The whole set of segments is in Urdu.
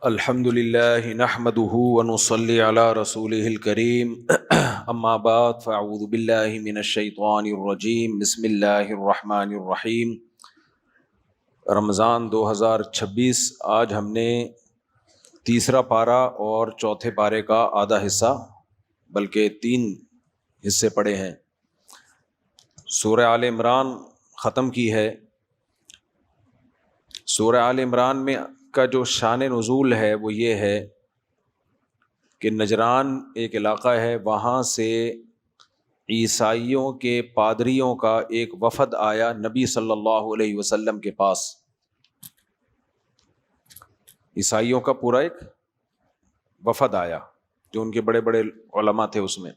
الحمد للہ نحمده ونصلی علی رسولہ الکریم اما بعد فاعوذ باللہ من الشیطان الرجیم بسم اللہ الرحمن الرحیم۔ رمضان 2026، آج ہم نے تیسرا پارہ اور چوتھے پارے کا آدھا حصہ بلکہ 3 حصے پڑھے ہیں۔ سورہ آل عمران ختم کی ہے۔ سورہ آل عمران میں کا جو شان نزول ہے وہ یہ ہے کہ نجران ایک علاقہ ہے، وہاں سے عیسائیوں کے پادریوں کا ایک وفد آیا نبی صلی اللہ علیہ وسلم کے پاس۔ عیسائیوں کا پورا ایک وفد آیا جو ان کے بڑے بڑے علماء تھے، اس میں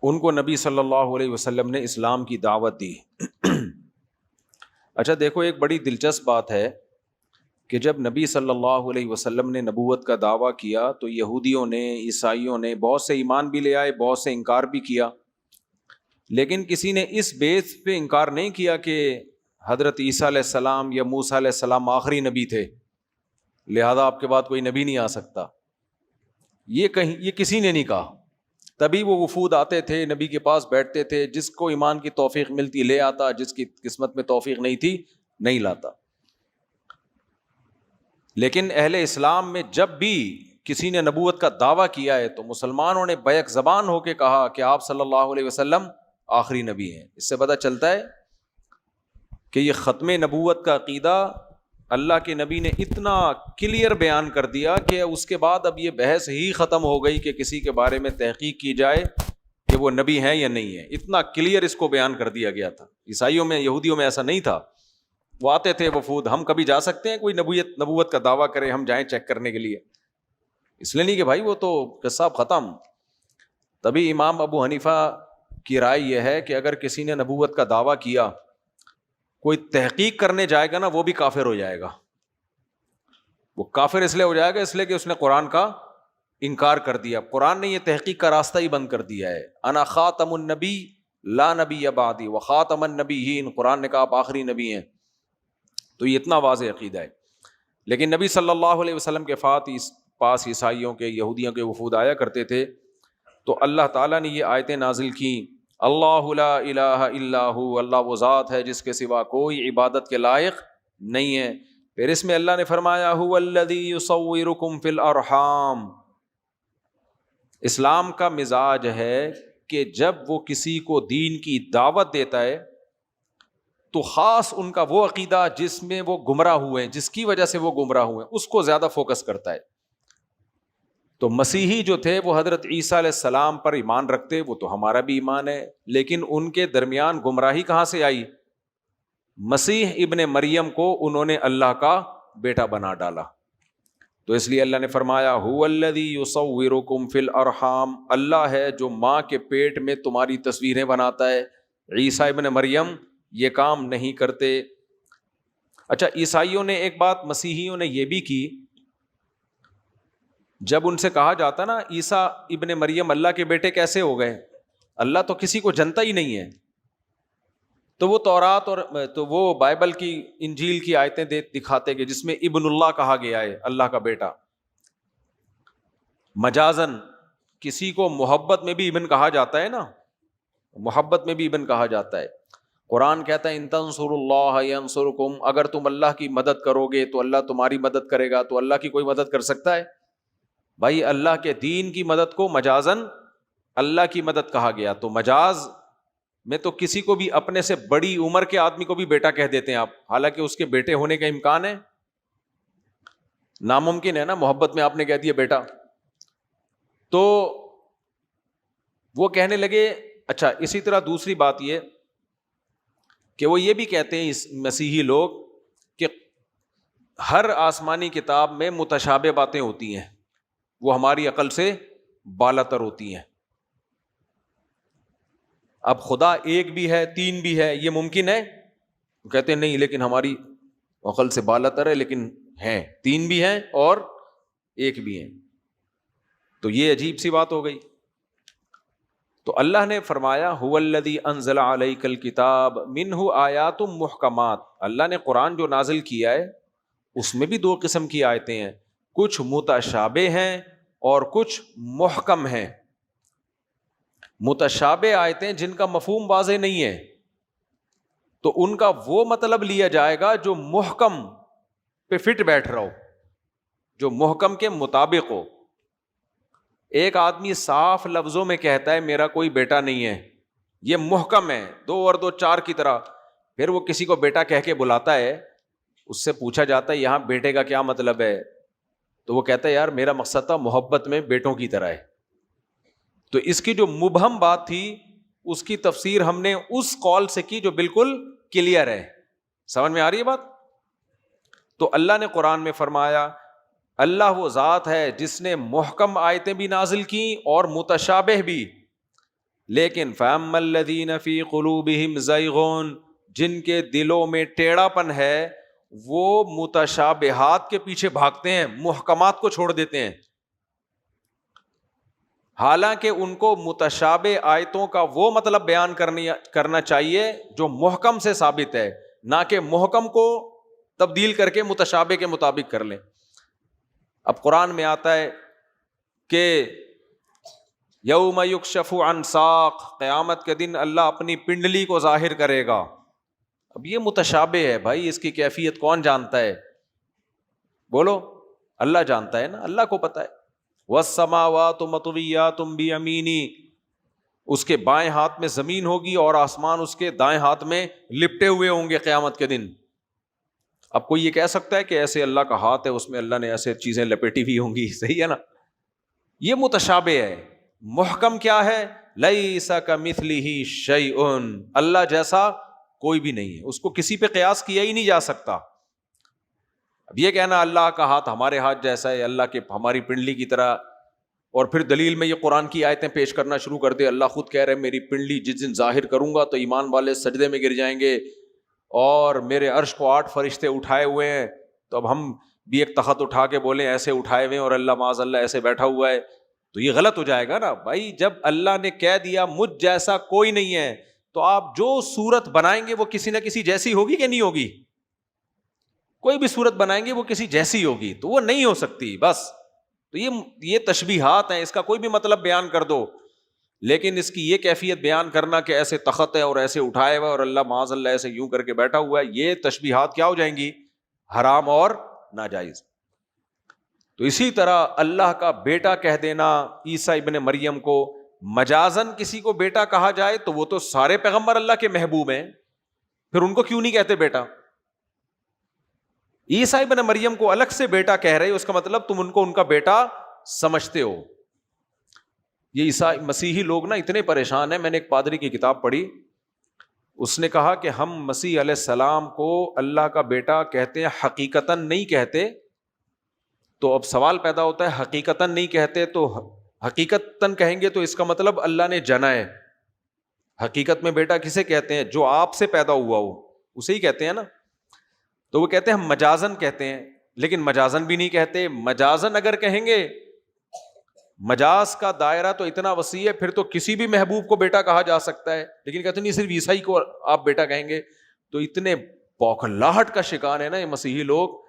ان کو نبی صلی اللہ علیہ وسلم نے اسلام کی دعوت دی۔ اچھا دیکھو، ایک بڑی دلچسپ بات ہے کہ جب نبی صلی اللہ علیہ وسلم نے نبوت کا دعویٰ کیا تو یہودیوں نے، عیسائیوں نے بہت سے ایمان بھی لے آئے، بہت سے انکار بھی کیا، لیکن کسی نے اس بیس پہ انکار نہیں کیا کہ حضرت عیسیٰ علیہ السلام یا موسیٰ علیہ السلام آخری نبی تھے، لہذا آپ کے بعد کوئی نبی نہیں آ سکتا۔ یہ کسی نے نہیں کہا۔ تبھی وہ وفود آتے تھے، نبی کے پاس بیٹھتے تھے، جس کو ایمان کی توفیق ملتی لے آتا، جس کی قسمت میں توفیق نہیں تھی نہیں لاتا۔ لیکن اہل اسلام میں جب بھی کسی نے نبوت کا دعویٰ کیا ہے تو مسلمانوں نے بیک زبان ہو کے کہا کہ آپ صلی اللہ علیہ وسلم آخری نبی ہیں۔ اس سے پتہ چلتا ہے کہ یہ ختم نبوت کا عقیدہ اللہ کے نبی نے اتنا کلیئر بیان کر دیا کہ اس کے بعد اب یہ بحث ہی ختم ہو گئی کہ کسی کے بارے میں تحقیق کی جائے کہ وہ نبی ہیں یا نہیں ہے۔ اتنا کلیئر اس کو بیان کر دیا گیا تھا۔ عیسائیوں میں، یہودیوں میں ایسا نہیں تھا۔ وہ آتے تھے وفود، ہم کبھی جا سکتے ہیں کوئی نبوت کا دعویٰ کرے ہم جائیں چیک کرنے کے لیے؟ اس لیے نہیں کہ بھائی وہ تو قصہ ختم۔ تبھی امام ابو حنیفہ کی رائے یہ ہے کہ اگر کسی نے نبوت کا دعویٰ کیا، کوئی تحقیق کرنے جائے گا نا، وہ بھی کافر ہو جائے گا۔ وہ کافر اس لیے ہو جائے گا اس لیے کہ اس نے قرآن کا انکار کر دیا۔ قرآن نے یہ تحقیق کا راستہ ہی بند کر دیا ہے۔ انا خاتم النبی لا نبی بعدی وخاتم النبیین، قرآن نے کہا آپ آخری نبی ہیں۔ تو یہ اتنا واضح عقیدہ ہے۔ لیکن نبی صلی اللہ علیہ وسلم کے پاس عیسائیوں کے، یہودیوں کے وفود آیا کرتے تھے، تو اللہ تعالیٰ نے یہ آیتیں نازل کی، اللہ لا الہ الا ہو، اللہ وہ ذات ہے جس کے سوا کوئی عبادت کے لائق نہیں ہے۔ پھر اس میں اللہ نے فرمایا هو الذی یصورکم فی الارحام۔ اسلام کا مزاج ہے کہ جب وہ کسی کو دین کی دعوت دیتا ہے تو خاص ان کا وہ عقیدہ جس میں وہ گمراہ ہوئے ہیں، جس کی وجہ سے وہ گمراہ ہوئے ہیں، اس کو زیادہ فوکس کرتا ہے۔ تو مسیحی جو تھے وہ حضرت عیسیٰ علیہ السلام پر ایمان رکھتے، وہ تو ہمارا بھی ایمان ہے، لیکن ان کے درمیان گمراہی کہاں سے آئی؟ مسیح ابن مریم کو انہوں نے اللہ کا بیٹا بنا ڈالا۔ تو اس لیے اللہ نے فرمایا هو الذی یصورکم فی الارحام، اللہ ہے جو ماں کے پیٹ میں تمہاری تصویریں بناتا ہے۔ عیسیٰ ابن مریم یہ کام نہیں کرتے۔ اچھا، عیسائیوں نے ایک بات مسیحیوں نے یہ بھی کی، جب ان سے کہا جاتا نا عیسیٰ ابن مریم اللہ کے بیٹے کیسے ہو گئے، اللہ تو کسی کو جانتا ہی نہیں ہے، تو وہ تورات اور تو وہ بائبل کی، انجیل کی آیتیں دکھاتے کہ جس میں ابن اللہ کہا گیا ہے، اللہ کا بیٹا۔ مجازن کسی کو محبت میں بھی ابن کہا جاتا ہے نا، محبت میں بھی ابن کہا جاتا ہے۔ قرآن کہتا ہے ان تنصروا اللہ ینصرکم، اگر تم اللہ کی مدد کرو گے تو اللہ تمہاری مدد کرے گا۔ تو اللہ کی کوئی مدد کر سکتا ہے؟ بھائی اللہ کے دین کی مدد کو مجازن اللہ کی مدد کہا گیا۔ تو مجاز میں تو کسی کو بھی، اپنے سے بڑی عمر کے آدمی کو بھی بیٹا کہہ دیتے ہیں آپ، حالانکہ اس کے بیٹے ہونے کا امکان ہے، ناممکن ہے نا، محبت میں آپ نے کہہ دیا بیٹا۔ تو وہ کہنے لگے، اچھا اسی طرح دوسری بات یہ کہ وہ یہ بھی کہتے ہیں اس مسیحی لوگ کہ ہر آسمانی کتاب میں متشابہ باتیں ہوتی ہیں، وہ ہماری عقل سے بالاتر ہوتی ہیں۔ اب خدا ایک بھی ہے، 3 بھی ہے، یہ ممکن ہے؟ کہتے ہیں نہیں، لیکن ہماری عقل سے بالاتر ہے، لیکن ہیں 3 بھی ہیں اور 1 بھی ہیں۔ تو یہ عجیب سی بات ہو گئی۔ تو اللہ نے فرمایا هو الذی انزل علیک الکتاب منہ آیات محکمات، اللہ نے قرآن جو نازل کیا ہے اس میں بھی 2 قسم کی آیتیں ہیں، کچھ متشابہ ہیں اور کچھ محکم ہیں۔ متشابہ آیتیں جن کا مفہوم واضح نہیں ہے تو ان کا وہ مطلب لیا جائے گا جو محکم پہ فٹ بیٹھ رہا ہو، جو محکم کے مطابق ہو۔ ایک آدمی صاف لفظوں میں کہتا ہے میرا کوئی بیٹا نہیں ہے، یہ محکم ہے 2 اور 2 4 کی طرح، پھر وہ کسی کو بیٹا کہہ کے بلاتا ہے، اس سے پوچھا جاتا ہے یہاں بیٹے کا کیا مطلب ہے، تو وہ کہتا ہے یار میرا مقصد تھا محبت میں بیٹوں کی طرح ہے۔ تو اس کی جو مبہم بات تھی اس کی تفسیر ہم نے اس قول سے کی جو بالکل کلیئر ہے۔ سمجھ میں آ رہی ہے بات؟ تو اللہ نے قرآن میں فرمایا اللہ وہ ذات ہے جس نے محکم آیتیں بھی نازل کی اور متشابہ بھی، لیکن فَأَمَّا الَّذِينَ فِي قُلُوبِهِمْ زَيْغٌ، جن کے دلوں میں ٹیڑھا پن ہے وہ متشابہات کے پیچھے بھاگتے ہیں، محکمات کو چھوڑ دیتے ہیں، حالانکہ ان کو متشابہ آیتوں کا وہ مطلب بیان کرنا چاہیے جو محکم سے ثابت ہے، نہ کہ محکم کو تبدیل کر کے متشابہ کے مطابق کر لیں۔ اب قرآن میں آتا ہے کہ یوم یکشف عن ساق، قیامت کے دن اللہ اپنی پنڈلی کو ظاہر کرے گا۔ اب یہ متشابہ ہے بھائی، اس کی کیفیت کون جانتا ہے؟ بولو، اللہ جانتا ہے نا، اللہ کو پتا ہے۔ والسماوات مطویات بیمینی، اس کے بائیں ہاتھ میں زمین ہوگی اور آسمان اس کے دائیں ہاتھ میں لپٹے ہوئے ہوں گے قیامت کے دن۔ اب کوئی یہ کہہ سکتا ہے کہ ایسے اللہ کا ہاتھ ہے اس میں اللہ نے ایسے چیزیں لپیٹی ہوئی ہوں گی؟ صحیح ہے نا؟ یہ متشابہ ہے۔ محکم کیا ہے؟ لیس کمثلہ شیء، اللہ جیسا کوئی بھی نہیں ہے، اس کو کسی پہ قیاس کیا ہی نہیں جا سکتا۔ اب یہ کہنا اللہ کا ہاتھ ہمارے ہاتھ جیسا ہے، اللہ کے ہماری پنڈلی کی طرح، اور پھر دلیل میں یہ قرآن کی آیتیں پیش کرنا شروع کر دے۔ اللہ خود کہہ رہے میری پنڈلی جس دن ظاہر کروں گا تو ایمان والے سجدے میں گر جائیں گے، اور میرے عرش کو 8 فرشتے اٹھائے ہوئے ہیں، تو اب ہم بھی ایک تخت اٹھا کے بولیں ایسے اٹھائے ہوئے ہیں اور اللہ معاذ اللہ ایسے بیٹھا ہوا ہے، تو یہ غلط ہو جائے گا نا بھائی۔ جب اللہ نے کہہ دیا مجھ جیسا کوئی نہیں ہے، تو آپ جو صورت بنائیں گے وہ کسی نہ کسی جیسی ہوگی کہ نہیں ہوگی؟ کوئی بھی صورت بنائیں گے وہ کسی جیسی ہوگی، تو وہ نہیں ہو سکتی بس۔ تو یہ تشبیہات ہیں، اس کا کوئی بھی مطلب بیان کر دو، لیکن اس کی یہ کیفیت بیان کرنا کہ ایسے تخت ہے اور ایسے اٹھائے ہوا اور اللہ معاذ اللہ ایسے یوں کر کے بیٹھا ہوا ہے، یہ تشبیہات کیا ہو جائیں گی؟ حرام اور ناجائز۔ تو اسی طرح اللہ کا بیٹا کہہ دینا عیسیٰ ابن مریم کو، مجازن کسی کو بیٹا کہا جائے تو وہ تو سارے پیغمبر اللہ کے محبوب ہیں، پھر ان کو کیوں نہیں کہتے بیٹا؟ عیسیٰ ابن مریم کو الگ سے بیٹا کہہ رہے، اس کا مطلب تم ان کو ان کا بیٹا سمجھتے ہو۔ یہ عیسائی مسیحی لوگ نا اتنے پریشان ہیں، میں نے ایک پادری کی کتاب پڑھی، اس نے کہا کہ ہم مسیح علیہ السلام کو اللہ کا بیٹا کہتے ہیں، حقیقتاً نہیں کہتے۔ تو اب سوال پیدا ہوتا ہے حقیقتاً نہیں کہتے تو حقیقتاً کہیں گے تو اس کا مطلب اللہ نے جنا ہے۔ حقیقت میں بیٹا کسے کہتے ہیں؟ جو آپ سے پیدا ہوا ہو اسے ہی کہتے ہیں نا۔ تو وہ کہتے ہیں ہم مجازن کہتے ہیں، لیکن مجازن بھی نہیں کہتے۔ مجازن اگر کہیں گے، مجاز کا دائرہ تو اتنا وسیع ہے، پھر تو کسی بھی محبوب کو بیٹا کہا جا سکتا ہے، لیکن کہتے نہیں صرف عیسائی کو آپ بیٹا کہیں گے۔ تو اتنے بوکھلاہٹ کا شکار ہے نا یہ مسیحی لوگ،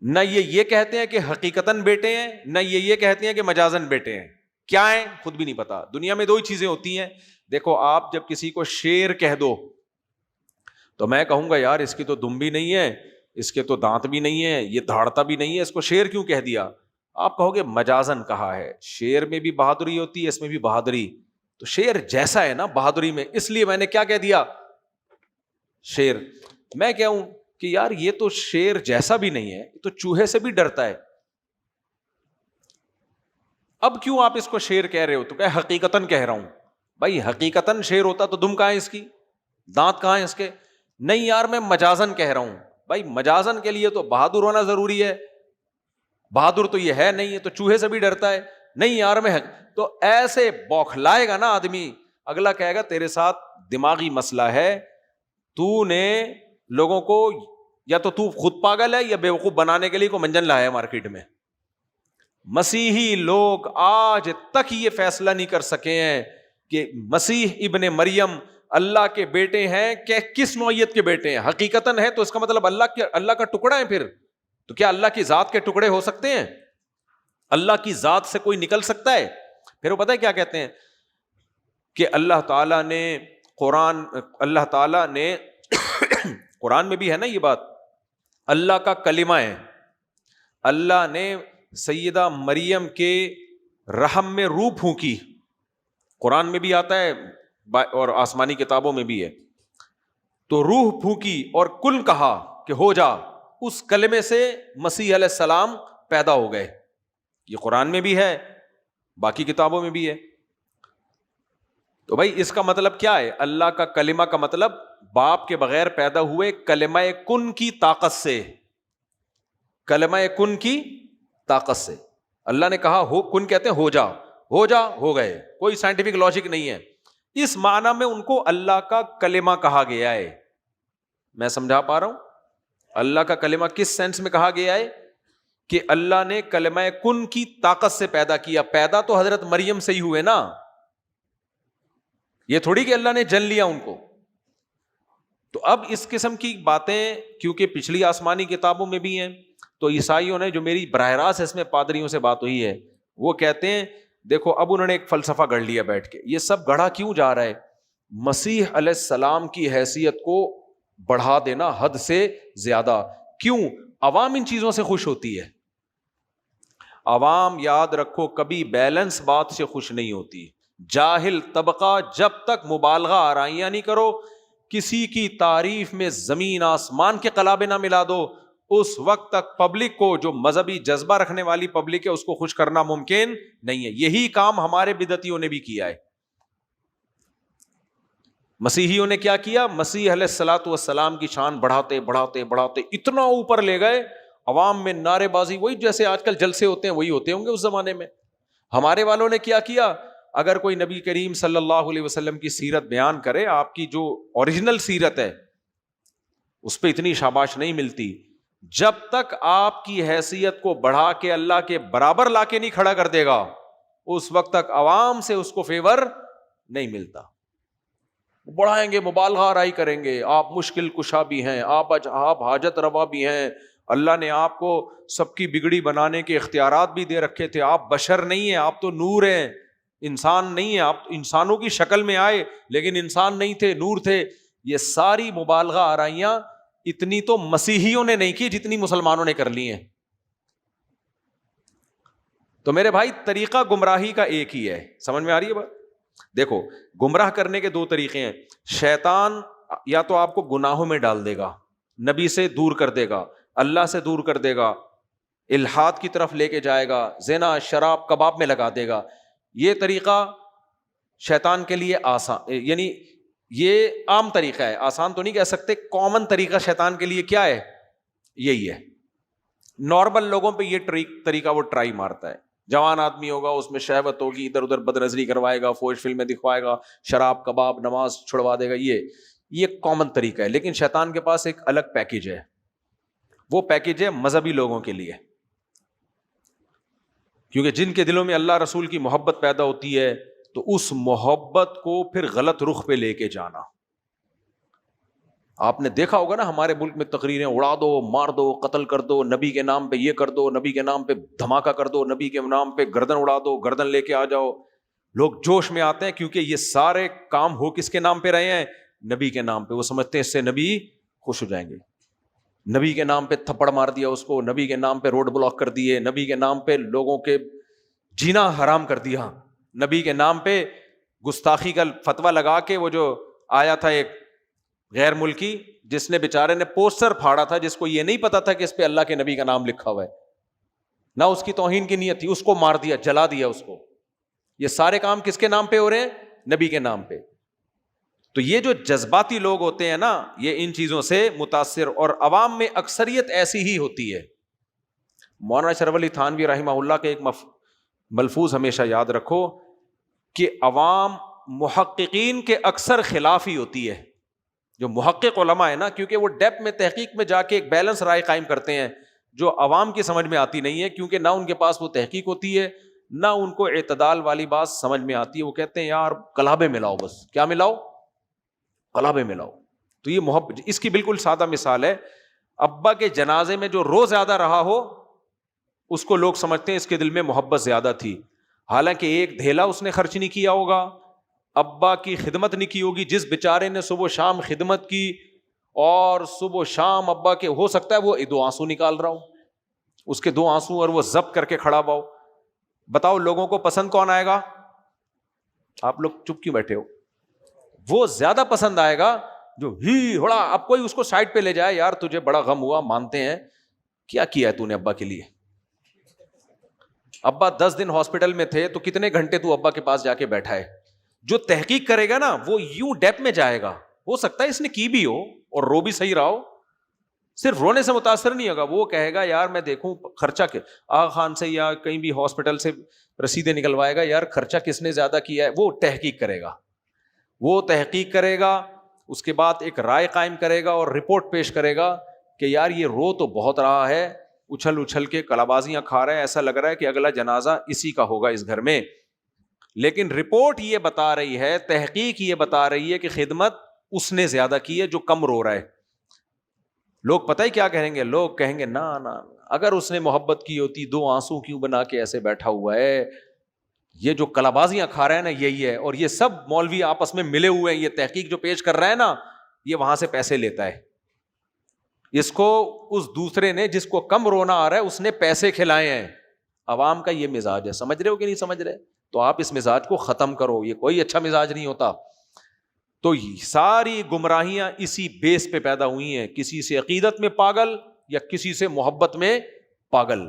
نہ یہ کہتے ہیں کہ حقیقتاً بیٹے ہیں، نہ یہ کہتے ہیں کہ مجازن بیٹے ہیں۔ کیا ہیں خود بھی نہیں پتا۔ دنیا میں 2 ہی چیزیں ہوتی ہیں، دیکھو آپ جب کسی کو شیر کہہ دو تو میں کہوں گا یار اس کی تو دم بھی نہیں ہے، اس کے تو دانت بھی نہیں ہے، یہ دھاڑتا بھی نہیں ہے، اس کو شیر کیوں کہہ دیا؟ آپ کہو گے مجازن کہا ہے، شیر میں بھی بہادری ہوتی ہے، اس میں بھی بہادری، تو شیر جیسا ہے نا بہادری میں، اس لیے میں نے کیا کہہ دیا؟ شیر۔ میں کیا ہوں کہ یار یہ تو شیر جیسا بھی نہیں ہے، یہ تو چوہے سے بھی ڈرتا ہے، اب کیوں آپ اس کو شیر کہہ رہے ہو؟ تو کہ حقیقتاً کہہ رہا ہوں۔ بھائی حقیقتاً شیر ہوتا تو دم کہاں ہے اس کی، دانت کہاں ہے اس کے؟ نہیں یار میں مجازن کہہ رہا ہوں۔ بھائی مجازن کے لیے تو بہادر ہونا ضروری ہے، بہادر تو یہ ہے نہیں، ہے تو چوہے سے بھی ڈرتا ہے۔ نہیں یار میں، تو ایسے بوکھلائے گا نا آدمی، اگلا کہے گا تیرے ساتھ دماغی مسئلہ ہے، تو نے لوگوں کو یا تو خود پاگل ہے یا بیوقوف بنانے کے لیے کوئی منجن لایا ہے مارکیٹ میں۔ مسیحی لوگ آج تک یہ فیصلہ نہیں کر سکے ہیں کہ مسیح ابن مریم اللہ کے بیٹے ہیں کہ کس نوعیت کے بیٹے ہیں؟ حقیقتاً ہے تو اس کا مطلب اللہ کا ٹکڑا ہے. پھر تو کیا اللہ کی ذات کے ٹکڑے ہو سکتے ہیں؟ اللہ کی ذات سے کوئی نکل سکتا ہے؟ پھر وہ پتہ ہے کیا کہتے ہیں کہ اللہ تعالیٰ نے قرآن میں بھی ہے نا یہ بات، اللہ کا کلمہ ہے. اللہ نے سیدہ مریم کے رحم میں روح پھونکی، قرآن میں بھی آتا ہے اور آسمانی کتابوں میں بھی ہے. تو روح پھونکی اور کن کہا کہ ہو جا، اس کلمے سے مسیح علیہ السلام پیدا ہو گئے. یہ قرآن میں بھی ہے، باقی کتابوں میں بھی ہے. تو بھائی اس کا مطلب کیا ہے؟ اللہ کا کلمہ کا مطلب باپ کے بغیر پیدا ہوئے کلمہ کن کی طاقت سے، کلمہ کن کی طاقت سے. اللہ نے کہا ہو، کن کہتے ہیں ہو جا، ہو جا، ہو گئے. کوئی سائنٹیفک لاجک نہیں ہے. اس معنی میں ان کو اللہ کا کلمہ کہا گیا ہے. میں سمجھا پا رہا ہوں؟ اللہ کا کلمہ کس سینس میں کہا گیا ہے کہ اللہ نے کلمہ کن کی طاقت سے پیدا کیا. پیدا تو حضرت مریم سے ہی ہوئے نا، یہ تھوڑی کہ اللہ نے جن لیا ان کو. تو اب اس قسم کی باتیں کیونکہ پچھلی آسمانی کتابوں میں بھی ہیں، تو عیسائیوں نے، جو میری براہ راست اس میں پادریوں سے بات ہوئی ہے، وہ کہتے ہیں دیکھو اب انہوں نے ایک فلسفہ گڑھ لیا بیٹھ کے. یہ سب گڑھا کیوں جا رہا ہے؟ مسیح علیہ السلام کی حیثیت کو بڑھا دینا حد سے زیادہ. کیوں؟ عوام ان چیزوں سے خوش ہوتی ہے. عوام یاد رکھو کبھی بیلنس بات سے خوش نہیں ہوتی. جاہل طبقہ جب تک مبالغہ آرائیاں نہیں کرو، کسی کی تعریف میں زمین آسمان کے قلابے نہ ملا دو، اس وقت تک پبلک کو، جو مذہبی جذبہ رکھنے والی پبلک ہے، اس کو خوش کرنا ممکن نہیں ہے. یہی کام ہمارے بدعتیوں نے بھی کیا ہے. مسیحیوں نے کیا کیا؟ مسیح علیہ الصلوۃ والسلام کی شان بڑھاتے بڑھاتے بڑھاتے اتنا اوپر لے گئے، عوام میں نعرے بازی، وہی جیسے آج کل جلسے ہوتے ہیں وہی ہوتے ہوں گے اس زمانے میں. ہمارے والوں نے کیا کیا؟ اگر کوئی نبی کریم صلی اللہ علیہ وسلم کی سیرت بیان کرے، آپ کی جو اوریجنل سیرت ہے، اس پہ اتنی شاباش نہیں ملتی جب تک آپ کی حیثیت کو بڑھا کے اللہ کے برابر لا کے نہیں کھڑا کر دے گا، اس وقت تک عوام سے اس کو فیور نہیں ملتا. بڑھائیں گے، مبالغہ آرائی کریں گے، آپ مشکل کشا بھی ہیں، آپ حاجت روا بھی ہیں، اللہ نے آپ کو سب کی بگڑی بنانے کے اختیارات بھی دے رکھے تھے، آپ بشر نہیں ہیں، آپ تو نور ہیں، انسان نہیں ہیں، آپ انسانوں کی شکل میں آئے لیکن انسان نہیں تھے، نور تھے. یہ ساری مبالغہ آرائیاں اتنی تو مسیحیوں نے نہیں کی جتنی مسلمانوں نے کر لی ہیں. تو میرے بھائی طریقہ گمراہی کا ایک ہی ہے. سمجھ میں آ رہی ہے بات؟ دیکھو گمراہ کرنے کے دو طریقے ہیں. شیطان یا تو آپ کو گناہوں میں ڈال دے گا، نبی سے دور کر دے گا، اللہ سے دور کر دے گا، الحاد کی طرف لے کے جائے گا، زنا شراب کباب میں لگا دے گا. یہ طریقہ شیطان کے لیے آسان، یعنی یہ عام طریقہ ہے، آسان تو نہیں کہہ سکتے، کامن طریقہ شیطان کے لیے کیا ہے؟ یہی ہے. نارمل لوگوں پہ یہ طریقہ وہ ٹرائی مارتا ہے. جوان آدمی ہوگا، اس میں شہوت ہوگی، ادھر ادھر بد نظری کروائے گا، فوش فلمیں دکھوائے گا، شراب کباب نماز چھڑوا دے گا. یہ کامن طریقہ ہے. لیکن شیطان کے پاس ایک الگ پیکیج ہے. وہ پیکیج ہے مذہبی لوگوں کے لیے، کیونکہ جن کے دلوں میں اللہ رسول کی محبت پیدا ہوتی ہے تو اس محبت کو پھر غلط رخ پہ لے کے جانا. آپ نے دیکھا ہوگا نا ہمارے ملک میں تقریریں، اڑا دو، مار دو، قتل کر دو، نبی کے نام پہ یہ کر دو، نبی کے نام پہ دھماکہ کر دو، نبی کے نام پہ گردن اڑا دو، گردن لے کے آ جاؤ. لوگ جوش میں آتے ہیں کیونکہ یہ سارے کام ہو کس کے نام پہ رہے ہیں؟ نبی کے نام پہ. وہ سمجھتے ہیں اس سے نبی خوش ہو جائیں گے. نبی کے نام پہ تھپڑ مار دیا اس کو، نبی کے نام پہ روڈ بلاک کر دیے، نبی کے نام پہ لوگوں کے جینا حرام کر دیا، نبی کے نام پہ گستاخی کا فتویٰ لگا کے. وہ جو آیا تھا ایک غیر ملکی، جس نے بیچارے نے پوسٹر پھاڑا تھا، جس کو یہ نہیں پتا تھا کہ اس پہ اللہ کے نبی کا نام لکھا ہوا ہے، نہ اس کی توہین کی نیت تھی، اس کو مار دیا، جلا دیا اس کو. یہ سارے کام کس کے نام پہ ہو رہے ہیں؟ نبی کے نام پہ. تو یہ جو جذباتی لوگ ہوتے ہیں نا، یہ ان چیزوں سے متاثر، اور عوام میں اکثریت ایسی ہی ہوتی ہے. مولانا اشرف علی تھانوی رحمہ اللہ کے ایک ملفوظ ہمیشہ یاد رکھو کہ عوام محققین کے اکثر خلاف ہی ہوتی ہے. جو محقق علماء ہے نا، کیونکہ وہ ڈیپ میں تحقیق میں جا کے ایک بیلنس رائے قائم کرتے ہیں جو عوام کی سمجھ میں آتی نہیں ہے، کیونکہ نہ ان کے پاس وہ تحقیق ہوتی ہے، نہ ان کو اعتدال والی بات سمجھ میں آتی ہے. وہ کہتے ہیں یار کلابے ملاؤ، بس کیا ملاؤ؟ قلابے میں لاؤ. تو یہ محبت, اس کی بالکل سادہ مثال ہے, ابا کے جنازے میں جو رو زیادہ رہا ہو اس کو لوگ سمجھتے ہیں اس کے دل میں محبت زیادہ تھی, حالانکہ ایک دھیلا اس نے خرچ نہیں کیا ہوگا, ابا کی خدمت نہیں کی ہوگی. جس بیچارے نے صبح و شام خدمت کی اور صبح و شام ابا کے, ہو سکتا ہے وہ 2 آنسو نکال رہا ہو, اس کے 2 آنسو اور وہ ضبط کر کے کھڑا ہوا ہو. بتاؤ لوگوں کو پسند کون آئے گا؟ آپ لوگ چپ کیوں بیٹھے ہو؟ وہ زیادہ پسند آئے گا جو ہی ہڑا. اب کوئی اس کو سائڈ پہ لے جائے, یار تجھے بڑا غم ہوا, مانتے ہیں, کیا ہے تو نے ابا کے لیے؟ ابا 10 دن ہاسپٹل میں تھے تو کتنے گھنٹے تو ابا کے پاس جا کے بیٹھا ہے. جو تحقیق کرے گا نا وہ یوں ڈیپ میں جائے گا. ہو سکتا ہے اس نے کی بھی ہو اور رو بھی صحیح رہا ہو, صرف رونے سے متاثر نہیں ہوگا, وہ کہے گا یار میں دیکھوں خرچہ کے آغا خان سے یا کہیں بھی ہاسپٹل سے رسیدیں نکلوائے گا, یار خرچہ کس نے زیادہ کیا ہے. وہ تحقیق کرے گا, وہ تحقیق کرے گا, اس کے بعد ایک رائے قائم کرے گا اور رپورٹ پیش کرے گا کہ یار یہ رو تو بہت رہا ہے, اچھل اچھل کے کلابازیاں کھا رہا ہے, ایسا لگ رہا ہے کہ اگلا جنازہ اسی کا ہوگا اس گھر میں. لیکن رپورٹ یہ بتا رہی ہے, تحقیق یہ بتا رہی ہے کہ خدمت اس نے زیادہ کی ہے جو کم رو رہا ہے. لوگ پتہ ہی کیا کہیں گے؟ لوگ کہیں گے نا اگر اس نے محبت کی ہوتی 2 آنسو کیوں بنا کے ایسے بیٹھا ہوا ہے, یہ جو کلابازیاں کھا رہا ہے نا یہی ہے. اور یہ سب مولوی آپس میں ملے ہوئے ہیں, یہ تحقیق جو پیش کر رہا ہے نا یہ وہاں سے پیسے لیتا ہے. اس کو اس دوسرے نے جس کو کم رونا آ رہا ہے اس نے پیسے کھلائے ہیں. عوام کا یہ مزاج ہے, سمجھ رہے ہو کہ نہیں سمجھ رہے؟ تو آپ اس مزاج کو ختم کرو, یہ کوئی اچھا مزاج نہیں ہوتا. تو ساری گمراہیاں اسی بیس پہ پیدا ہوئی ہیں, کسی سے عقیدت میں پاگل یا کسی سے محبت میں پاگل.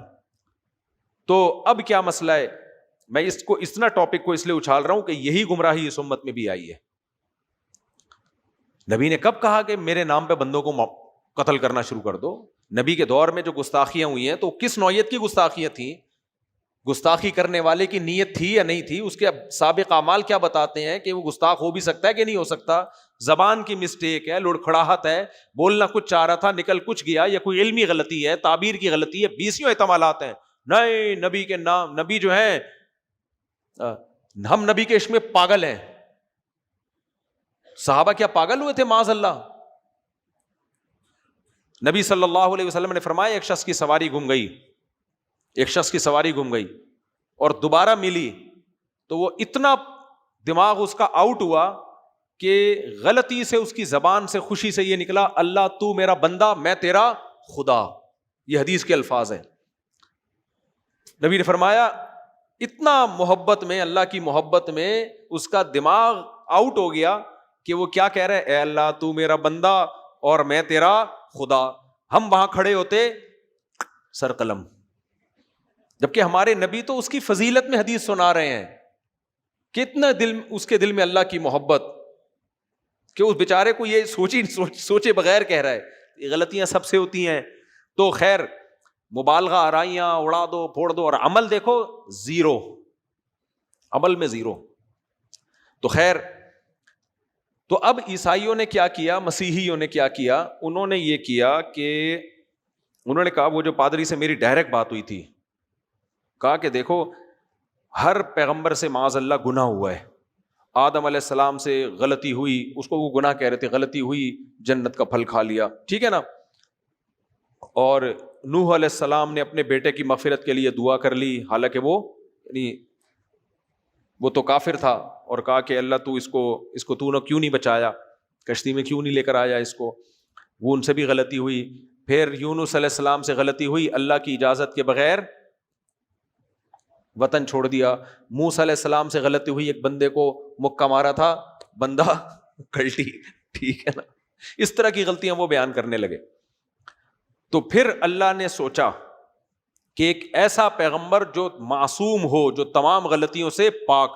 تو اب کیا مسئلہ ہے؟ میں اس کو اتنا ٹاپک کو اس لیے اچھال رہا ہوں کہ یہی گمراہی اس امت میں بھی آئی ہے. نبی نے کب کہا کہ میرے نام پہ بندوں کو قتل کرنا شروع کر دو؟ نبی کے دور میں جو گستاخیاں ہوئی ہیں تو کس نوعیت کی گستاخیاں تھیں؟ گستاخی کرنے والے کی نیت تھی یا نہیں تھی؟ اس کے سابق اعمال کیا بتاتے ہیں کہ وہ گستاخ ہو بھی سکتا ہے کہ نہیں ہو سکتا؟ زبان کی مسٹیک ہے, لڑکھڑاہٹ ہے, بولنا کچھ چاہ رہا تھا نکل کچھ گیا, یا کوئی علمی غلطی ہے, تعبیر کی غلطی ہے, 20 احتمالات ہیں. نہیں, نبی کے نام, نبی جو ہیں ہم نبی کے عشق میں پاگل ہیں. صحابہ کیا پاگل ہوئے تھے؟ معاذ اللہ. نبی صلی اللہ علیہ وسلم نے فرمایا ایک شخص کی سواری گم گئی, ایک شخص کی سواری گم گئی اور دوبارہ ملی تو وہ اتنا دماغ اس کا آؤٹ ہوا کہ غلطی سے اس کی زبان سے خوشی سے یہ نکلا اللہ تو میرا بندہ میں تیرا خدا. یہ حدیث کے الفاظ ہیں. نبی نے فرمایا اتنا محبت میں, اللہ کی محبت میں اس کا دماغ آؤٹ ہو گیا کہ وہ کیا کہہ رہا ہے, اے اللہ تو میرا بندہ اور میں تیرا خدا. ہم وہاں کھڑے ہوتے سر قلم, جبکہ ہمارے نبی تو اس کی فضیلت میں حدیث سنا رہے ہیں. کتنا دل, اس کے دل میں اللہ کی محبت کہ اس بیچارے کو یہ سوچے بغیر کہہ رہا ہے. یہ غلطیاں سب سے ہوتی ہیں. تو خیر مبالغہ آرائیاں اڑا دو پھوڑ دو, اور عمل دیکھو زیرو, عمل میں زیرو. تو خیر, تو اب عیسائیوں نے کیا کیا, مسیحیوں نے کیا کیا, انہوں نے یہ کیا کہ انہوں نے کہا, وہ جو پادری سے میری ڈائریکٹ بات ہوئی تھی, کہا کہ دیکھو ہر پیغمبر سے معاذ اللہ گناہ ہوا ہے. آدم علیہ السلام سے غلطی ہوئی, اس کو وہ گناہ کہہ رہے تھے, غلطی ہوئی, جنت کا پھل کھا لیا, ٹھیک ہے نا. اور نوح علیہ السلام نے اپنے بیٹے کی مغفرت کے لیے دعا کر لی, حالانکہ وہ تو کافر تھا, اور کہا کہ اللہ تو اس کو تو نے کیوں نہیں بچایا, کشتی میں کیوں نہیں لے کر آیا اس کو. وہ ان سے بھی غلطی ہوئی. پھر یونس علیہ السلام سے غلطی ہوئی, اللہ کی اجازت کے بغیر وطن چھوڑ دیا. موسیٰ علیہ السلام سے غلطی ہوئی, ایک بندے کو مکہ مارا تھا, بندہ کلٹی, ٹھیک ہے نا. اس طرح کی غلطیاں وہ بیان کرنے لگے. تو پھر اللہ نے سوچا کہ ایک ایسا پیغمبر جو معصوم ہو, جو تمام غلطیوں سے پاک.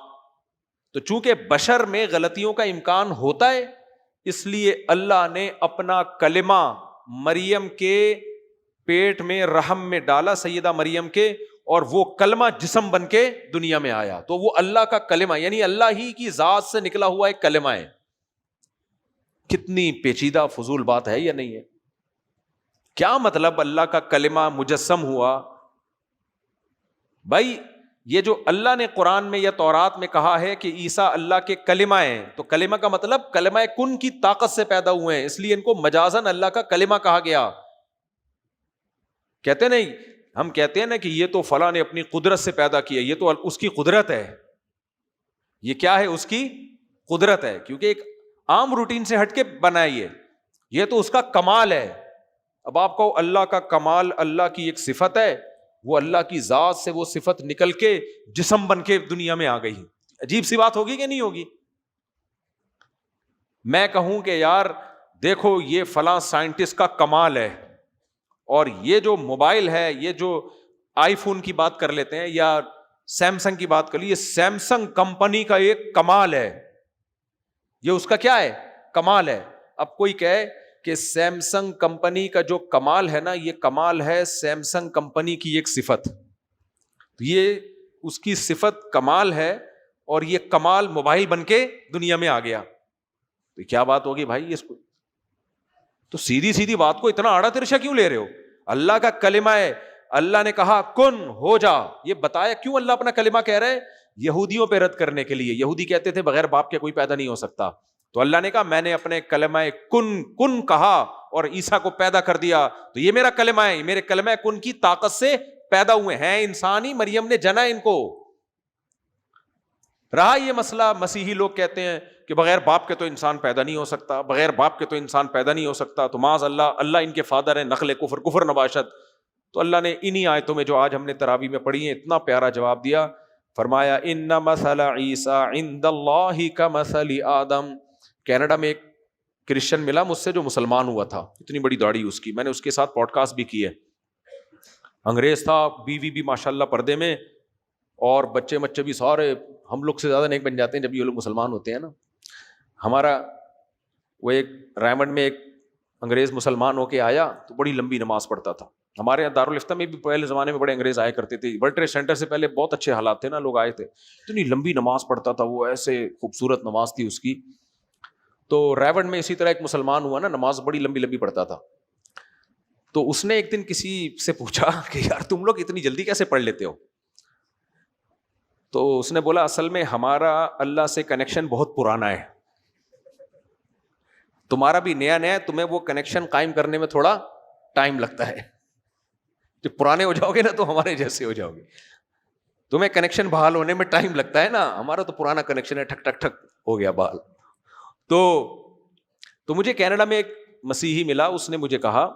تو چونکہ بشر میں غلطیوں کا امکان ہوتا ہے, اس لیے اللہ نے اپنا کلمہ مریم کے پیٹ میں رحم میں ڈالا, سیدہ مریم کے, اور وہ کلمہ جسم بن کے دنیا میں آیا. تو وہ اللہ کا کلمہ, یعنی اللہ ہی کی ذات سے نکلا ہوا ایک کلمہ ہے. کتنی پیچیدہ فضول بات ہے یا نہیں ہے؟ کیا مطلب اللہ کا کلمہ مجسم ہوا؟ بھائی یہ جو اللہ نے قرآن میں یا تورات میں کہا ہے کہ عیسیٰ اللہ کے کلمہ ہیں، تو کلمہ کا مطلب کلمہ کن کی طاقت سے پیدا ہوئے ہیں، اس لیے ان کو مجازاً اللہ کا کلمہ کہا گیا. کہتے نہیں، ہم کہتے ہیں نا کہ یہ تو فلاں نے اپنی قدرت سے پیدا کیا، یہ تو اس کی قدرت ہے. یہ کیا ہے؟ اس کی قدرت ہے، کیونکہ ایک عام روٹین سے ہٹ کے بنائیے، یہ تو اس کا کمال ہے. اب آپ کو اللہ کا کمال، اللہ کی ایک صفت ہے، وہ اللہ کی ذات سے وہ صفت نکل کے جسم بن کے دنیا میں آ گئی. عجیب سی بات ہوگی کہ نہیں ہوگی؟ میں کہوں کہ یار دیکھو یہ فلاں سائنٹسٹ کا کمال ہے، اور یہ جو موبائل ہے، یہ جو آئی فون کی بات کر لیتے ہیں یا سیمسنگ کی بات کر لی، یہ سیمسنگ کمپنی کا ایک کمال ہے، یہ اس کا کیا ہے؟ کمال ہے. اب کوئی کہے کہ سیمسنگ کمپنی کا جو کمال ہے نا، یہ کمال ہے سیمسنگ کمپنی کی ایک صفت، تو یہ اس کی صفت کمال ہے اور یہ کمال موبائل بن کے دنیا میں آ گیا، تو کیا بات ہوگی بھائی اس کو؟ تو سیدھی سیدھی بات کو اتنا آڑا ترشا کیوں لے رہے ہو؟ اللہ کا کلمہ ہے، اللہ نے کہا کن ہو جا. یہ بتایا کیوں اللہ اپنا کلمہ کہہ رہے؟ یہودیوں پہ رد کرنے کے لیے. یہودی کہتے تھے بغیر باپ کے کوئی پیدا نہیں ہو سکتا، تو اللہ نے کہا میں نے اپنے کلمہ کن کہا اور عیسیٰ کو پیدا کر دیا، تو یہ میرا کلمہ ہے، میرے کلمہ کن کی طاقت سے پیدا ہوئے ہیں انسانی، مریم نے جنا ان کو. رہا یہ مسئلہ، مسیحی لوگ کہتے ہیں کہ بغیر باپ کے تو انسان پیدا نہیں ہو سکتا، بغیر باپ کے تو انسان پیدا نہیں ہو سکتا، تو معاذ اللہ ان کے فادر ہیں نخل کفر نباشت. تو اللہ نے انہی آیتوں میں جو آج ہم نے تراویح میں پڑھی ہیں اتنا پیارا جواب دیا. فرمایا ان مثل عیسیٰ عند اللہ کمثل آدم. کینیڈا میں ایک کرسچن ملا مجھ سے جو مسلمان ہوا تھا، اتنی بڑی داڑھی اس کی، میں نے اس کے ساتھ پوڈ کاسٹ بھی کی ہے. انگریز تھا، بیوی بھی ماشاءاللہ پردے میں، اور بچے بھی سارے ہم لوگ سے زیادہ نیک بن جاتے ہیں جب یہ لوگ مسلمان ہوتے ہیں نا. ہمارا وہ ایک رائمنڈ میں ایک انگریز مسلمان ہو کے آیا تو بڑی لمبی نماز پڑھتا تھا. ہمارے یہاں دارالفتہ میں بھی پہلے زمانے میں بڑے انگریز آیا کرتے تھے، ورلڈ ٹریڈ سینٹر سے پہلے بہت اچھے حالات تھے نا، لوگ آئے تھے، اتنی لمبی نماز پڑھتا تھا وہ، ایسے خوبصورت نماز تھی اس کی. تو ریونڈ میں اسی طرح ایک مسلمان ہوا نا، نماز بڑی لمبی لمبی پڑھتا تھا. تو اس نے ایک دن کسی سے پوچھا کہ یار تم لوگ اتنی جلدی کیسے پڑھ لیتے ہو؟ تو اس نے بولا اصل میں ہمارا اللہ سے کنیکشن بہت پرانا ہے، تمہارا بھی نیا نیا، تمہیں وہ کنیکشن قائم کرنے میں تھوڑا ٹائم لگتا ہے، جب پرانے ہو جاؤ گے نا تو ہمارے جیسے ہو جاؤ گے. تمہیں کنیکشن بحال ہونے میں ٹائم لگتا ہے نا، ہمارا تو پرانا کنیکشن ہے، ٹھک ٹھک ٹھک ہو گیا بحال. تو مجھے کینیڈا میں ایک مسیحی ملا، اس نے مجھے کہا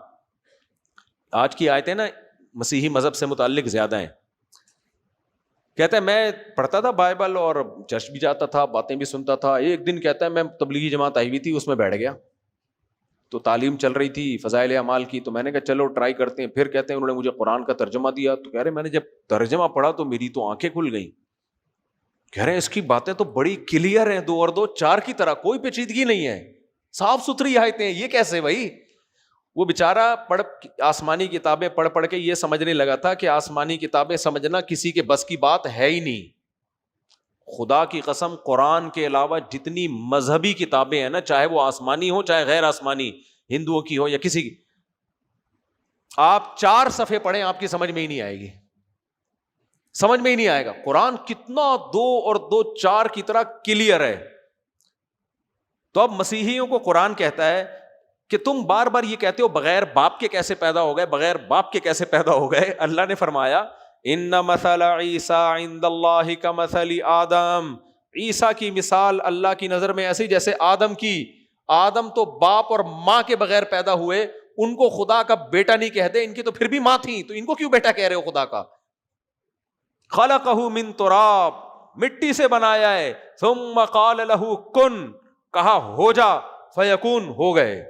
آج کی آیتیں نا مسیحی مذہب سے متعلق زیادہ ہیں. کہتا ہے میں پڑھتا تھا بائبل اور چرچ بھی جاتا تھا، باتیں بھی سنتا تھا. ایک دن کہتا ہے میں تبلیغی جماعت آئی ہوئی تھی، اس میں بیٹھ گیا، تو تعلیم چل رہی تھی فضائل اعمال کی، تو میں نے کہا چلو ٹرائی کرتے ہیں. پھر کہتے ہیں انہوں نے مجھے قرآن کا ترجمہ دیا، تو کہہ رہے میں نے جب ترجمہ پڑھا تو میری تو آنکھیں کھل گئیں. کہہ رہے ہیں اس کی باتیں تو بڑی کلیئر ہیں، 2 اور 2 4 کی طرح، کوئی پیچیدگی نہیں ہے، صاف ستھری آیتیں ہیں. یہ کیسے بھائی؟ وہ بیچارہ آسمانی کتابیں پڑھ کے یہ سمجھنے لگا تھا کہ آسمانی کتابیں سمجھنا کسی کے بس کی بات ہے ہی نہیں. خدا کی قسم قرآن کے علاوہ جتنی مذہبی کتابیں ہیں نا، چاہے وہ آسمانی ہو چاہے غیر آسمانی، ہندوؤں کی ہو یا کسی کی، آپ 4 صفحے پڑھیں آپ کی سمجھ میں ہی نہیں آئے گی، سمجھ میں ہی نہیں آئے گا. قرآن کتنا 2 اور 2 4 کی طرح کلیئر ہے. تو اب مسیحیوں کو قرآن کہتا ہے کہ تم بار بار یہ کہتے ہو بغیر باپ کے کیسے پیدا ہو گئے، بغیر باپ کے کیسے پیدا ہو گئے. اللہ نے فرمایا ان مثل عیسیٰ عند اللہ کمثل آدم. عیسیٰ کی مثال اللہ کی نظر میں ایسی جیسے آدم کی. آدم تو باپ اور ماں کے بغیر پیدا ہوئے، ان کو خدا کا بیٹا نہیں کہتے، ان کی تو پھر بھی ماں تھی، تو ان کو کیوں بیٹا کہہ رہے ہو خدا کا؟ خلقہ من تراب، مٹی سے بنایا ہے، ثم قال له کن، کہا ہو جا، فیکون، ہو گئے.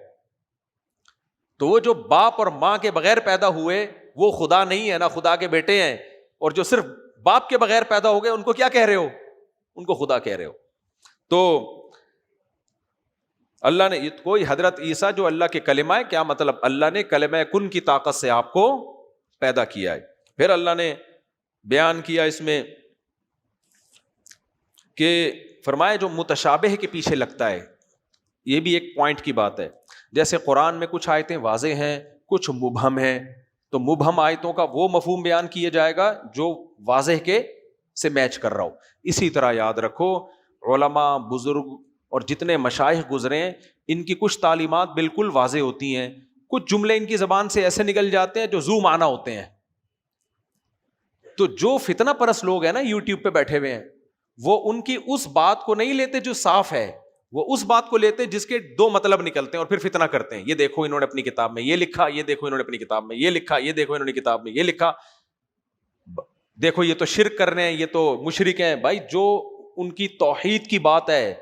تو وہ جو باپ اور ماں کے بغیر پیدا ہوئے وہ خدا نہیں ہے، نہ خدا کے بیٹے ہیں. اور جو صرف باپ کے بغیر پیدا ہو گئے ان کو کیا کہہ رہے ہو؟ ان کو خدا کہہ رہے ہو. تو اللہ نے کوئی حضرت عیسیٰ جو اللہ کے کلمہ ہے، کیا مطلب؟ اللہ نے کلمہ کن کی طاقت سے آپ کو پیدا کیا ہے. پھر اللہ نے بیان کیا اس میں کہ فرمایا جو متشابہ کے پیچھے لگتا ہے، یہ بھی ایک پوائنٹ کی بات ہے. جیسے قرآن میں کچھ آیتیں واضح ہیں، کچھ مبہم ہیں، تو مبہم آیتوں کا وہ مفہوم بیان کیا جائے گا جو واضح کے سے میچ کر رہا ہو. اسی طرح یاد رکھو علماء بزرگ اور جتنے مشائخ گزرے ہیں ان کی کچھ تعلیمات بالکل واضح ہوتی ہیں, کچھ جملے ان کی زبان سے ایسے نکل جاتے ہیں جو ذو معنی ہوتے ہیں. تو جو فتنہ پرست لوگ ہیں نا یوٹیوب پہ بیٹھے ہوئے ہیں, وہ ان کی اس بات کو نہیں لیتے جو صاف ہے, وہ اس بات کو لیتے جس کے دو مطلب نکلتے ہیں اور پھر فتنہ کرتے ہیں. یہ دیکھو انہوں نے اپنی کتاب میں یہ لکھا, یہ دیکھو انہوں نے اپنی کتاب میں یہ لکھا, یہ دیکھو انہوں نے کتاب میں یہ لکھا, دیکھو یہ تو شرک کر رہے ہیں, یہ تو مشرک ہیں. بھائی جو ان کی توحید کی بات ہے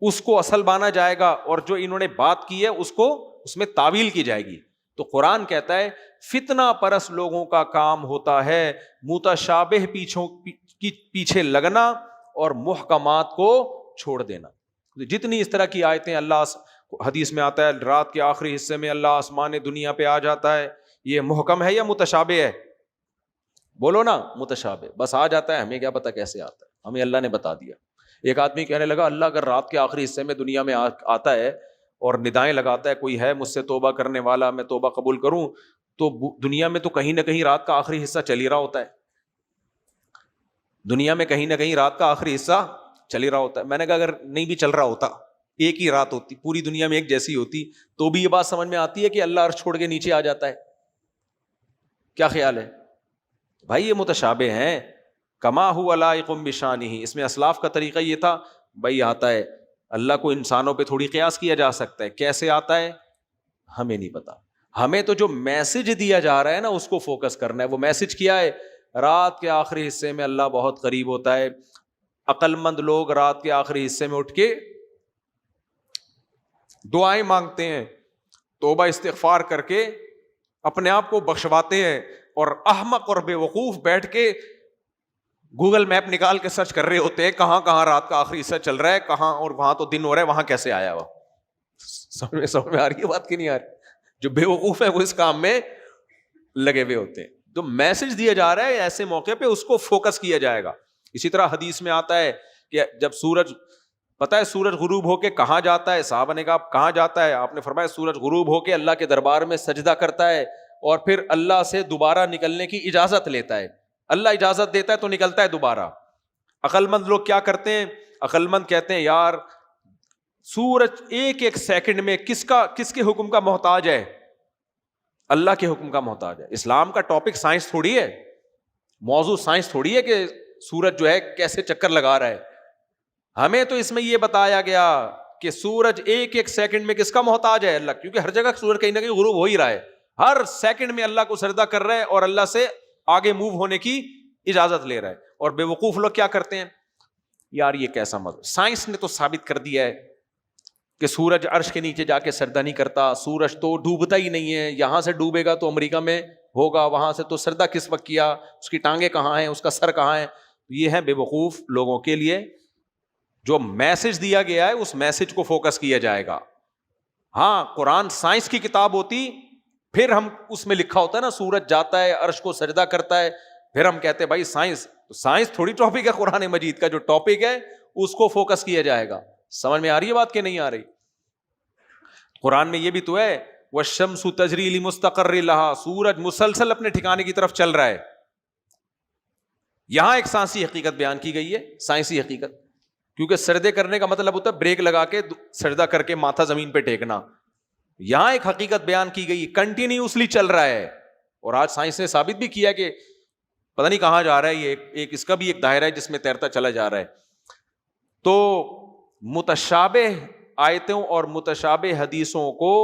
اس کو اصل مانا جائے گا, اور جو انہوں نے بات کی ہے اس میں تعویل کی جائے گی. تو قرآن کہتا ہے فتنہ پرست لوگوں کا کام ہوتا ہے متشابہ پیچھے لگنا اور محکمات کو چھوڑ دینا. جتنی اس طرح کی آیتیں, اللہ حدیث میں آتا ہے رات کے آخری حصے میں اللہ آسمان دنیا پہ آ جاتا ہے, یہ محکم ہے یا متشابہ ہے؟ بولو نا متشابہ. بس آ جاتا ہے, ہمیں کیا پتا کیسے آتا ہے, ہمیں اللہ نے بتا دیا. ایک آدمی کہنے لگا اللہ اگر رات کے آخری حصے میں دنیا میں آتا ہے اور ندائیں لگاتا ہے کوئی ہے مجھ سے توبہ کرنے والا, میں توبہ قبول کروں, تو دنیا میں تو کہیں نہ کہیں رات کا آخری حصہ چل ہی رہا ہوتا ہے. دنیا میں کہیں نہ کہیں رات کا آخری حصہ چل ہی رہا ہوتا ہے. میں نے کہا اگر نہیں بھی چل رہا ہوتا, ایک ہی رات ہوتی پوری دنیا میں ایک جیسی ہوتی, تو بھی یہ بات سمجھ میں آتی ہے کہ اللہ عرش چھوڑ کے نیچے آ جاتا ہے. کیا خیال ہے بھائی؟ یہ متشابہ ہیں. کما هو لائق بشانہ, اس میں اسلاف کا طریقہ یہ تھا بھائی آتا ہے, اللہ کو انسانوں پہ تھوڑی قیاس کیا جا سکتا ہے. کیسے آتا ہے ہمیں نہیں پتا. ہمیں تو جو میسج دیا جا رہا ہے نا اس کو فوکس کرنا ہے. وہ میسج کیا ہے؟ رات کے آخری حصے میں اللہ بہت قریب ہوتا ہے. عقل مند لوگ رات کے آخری حصے میں اٹھ کے دعائیں مانگتے ہیں, توبہ استغفار کر کے اپنے آپ کو بخشواتے ہیں, اور احمق اور بے وقوف بیٹھ کے گوگل میپ نکال کے سرچ کر رہے ہوتے ہیں کہاں کہاں رات کا آخری حصہ چل رہا ہے, کہاں, اور وہاں تو دن ہو رہا ہے, وہاں کیسے آیا ہوا. سمجھ میں آ رہی ہے بات کی نہیں آ رہی؟ جو بے وقوف ہے وہ اس کام میں لگے ہوئے ہوتے ہیں. تو میسج دیا جا رہا ہے ایسے موقع پہ اس کو فوکس کیا جائے گا. اسی طرح حدیث میں آتا ہے کہ جب سورج, پتہ ہے سورج غروب ہو کے کہاں جاتا ہے؟ صحابہ نے کہا کہاں جاتا ہے؟ آپ نے فرمایا سورج غروب ہو کے اللہ کے دربار میں سجدہ کرتا ہے اور پھر اللہ سے دوبارہ نکلنے کی اجازت لیتا ہے. اللہ اجازت دیتا ہے تو نکلتا ہے دوبارہ. عقل مند لوگ کیا کرتے ہیں؟ عقل مند کہتے ہیں یار سورج ایک ایک سیکنڈ میں کس کے حکم کا محتاج ہے؟ اللہ کے حکم کا محتاج ہے. اسلام کا ٹاپک سائنس تھوڑی ہے, موضوع سائنس تھوڑی ہے کہ سورج جو ہے کیسے چکر لگا رہا ہے. ہمیں تو اس میں یہ بتایا گیا کہ سورج ایک ایک سیکنڈ میں کس کا محتاج ہے؟ اللہ. کیونکہ ہر جگہ سورج کہیں نہ کہیں غروب ہو ہی رہا ہے, ہر سیکنڈ میں اللہ کو سجدہ کر رہا ہے اور اللہ سے آگے موو ہونے کی اجازت لے رہا ہے. اور بے وقوف لوگ کیا کرتے ہیں یار یہ کیسا مذہب, سائنس نے تو ثابت کر دیا ہے کہ سورج عرش کے نیچے جا کے سجدہ نہیں کرتا, سورج تو ڈوبتا ہی نہیں ہے, یہاں سے ڈوبے گا تو امریکہ میں ہوگا, وہاں سے تو سجدہ کس وقت کیا, اس کی ٹانگیں کہاں ہیں, اس کا سر کہاں ہے. یہ ہے بے وقوف لوگوں کے لیے. جو میسج دیا گیا ہے اس میسج کو فوکس کیا جائے گا. ہاں قرآن سائنس کی کتاب ہوتی پھر ہم اس میں لکھا ہوتا ہے نا سورج جاتا ہے عرش کو سجدہ کرتا ہے, پھر ہم کہتے ہیں بھائی سائنس تھوڑی ٹاپک ہے قرآن مجید کا. جو ٹاپک ہے اس کو فوکس کیا جائے گا. سمجھ میں آ رہی ہے بات کہ نہیں آ رہی؟ قرآن میں یہ بھی تو ہے والشمس تجری لمستقر لہا, سورج مسلسل اپنے ٹھکانے کی طرف چل رہا ہے. یہاں ایک سائنسی حقیقت بیان کی گئی ہے, سائنسی حقیقت, کیونکہ سجدے کرنے کا مطلب ہوتا ہے بریک لگا کے سجدہ کر کے ماتھا زمین پہ ٹیکنا. یہاں ایک حقیقت بیان کی گئی کنٹینیوسلی چل رہا ہے, اور آج سائنس نے ثابت بھی کیا کہ پتہ نہیں کہاں جا رہا ہے یہ, ایک اس کا بھی ایک دائرہ ہے جس میں تیرتا چلا جا رہا ہے. تو متشابہ آیتوں اور متشابہ حدیثوں کو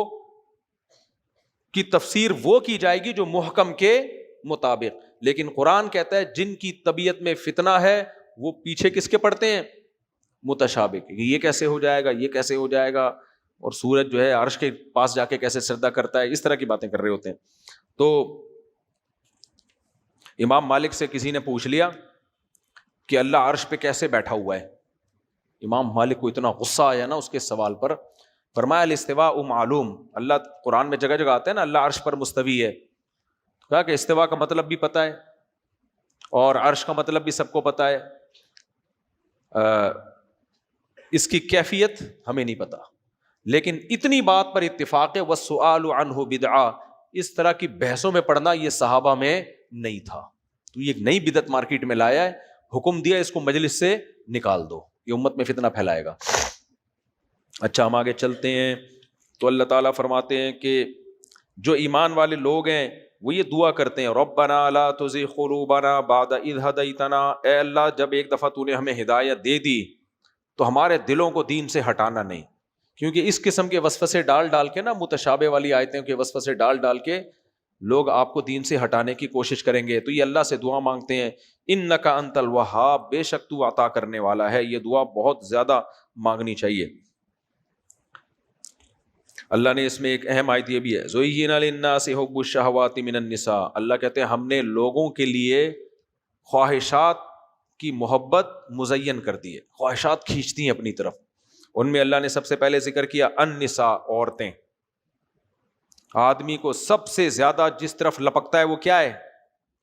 کی تفسیر وہ کی جائے گی جو محکم کے مطابق. لیکن قرآن کہتا ہے جن کی طبیعت میں فتنہ ہے وہ پیچھے کس کے پڑتے ہیں؟ متشابہ کے. یہ کیسے ہو جائے گا, یہ کیسے ہو جائے گا, اور سورج جو ہے عرش کے پاس جا کے کیسے سجدہ کرتا ہے, اس طرح کی باتیں کر رہے ہوتے ہیں. تو امام مالک سے کسی نے پوچھ لیا کہ اللہ عرش پہ کیسے بیٹھا ہوا ہے. امام مالک کو اتنا غصہ آیا نا اس کے سوال پر, فرمایا الاستواء معلوم, اللہ قرآن میں جگہ جگہ آتا ہے نا اللہ عرش پر مستوی ہے. کہا کہ استواء کا مطلب بھی پتہ ہے اور عرش کا مطلب بھی سب کو پتہ ہے, اس کی کیفیت ہمیں نہیں پتا. لیکن اتنی بات پر اتفاق ہے والسؤال عنہ بدعہ, اس طرح کی بحثوں میں پڑھنا یہ صحابہ میں نہیں تھا. تو یہ ایک نئی بدعت مارکیٹ میں لایا ہے, حکم دیا اس کو مجلس سے نکال دو, یہ امت میں فتنہ پھیلائے گا. اچھا ہم آگے چلتے ہیں. تو اللہ تعالیٰ فرماتے ہیں کہ جو ایمان والے لوگ ہیں وہ یہ دعا کرتے ہیں, ربنا لا تزغ قلوبنا بعد اذ ہدیتنا, اے اللہ جب ایک دفعہ تو نے ہمیں ہدایت دے دی تو ہمارے دلوں کو دین سے ہٹانا نہیں. کیونکہ اس قسم کے وسوسے ڈال ڈال کے نا, متشابہ والی آیتیں کے وسوسے ڈال ڈال کے لوگ آپ کو دین سے ہٹانے کی کوشش کریں گے. تو یہ اللہ سے دعا مانگتے ہیں, انک انت الوہاب, بے شک تو عطا کرنے والا ہے. یہ دعا بہت زیادہ مانگنی چاہیے. اللہ نے اس میں ایک اہم آیت یہ بھی ہے, زُیِّنَ لِلنَّاسِ حُبُّ الشَّهَوَاتِ مِنَ النِّسَاءِ, اللہ کہتے ہیں ہم نے لوگوں کے لیے خواہشات کی محبت مزین کر دی ہے, خواہشات کھینچتی ہیں اپنی طرف. ان میں اللہ نے سب سے پہلے ذکر کیا النساء, عورتیں. آدمی کو سب سے زیادہ جس طرف لپکتا ہے وہ کیا ہے؟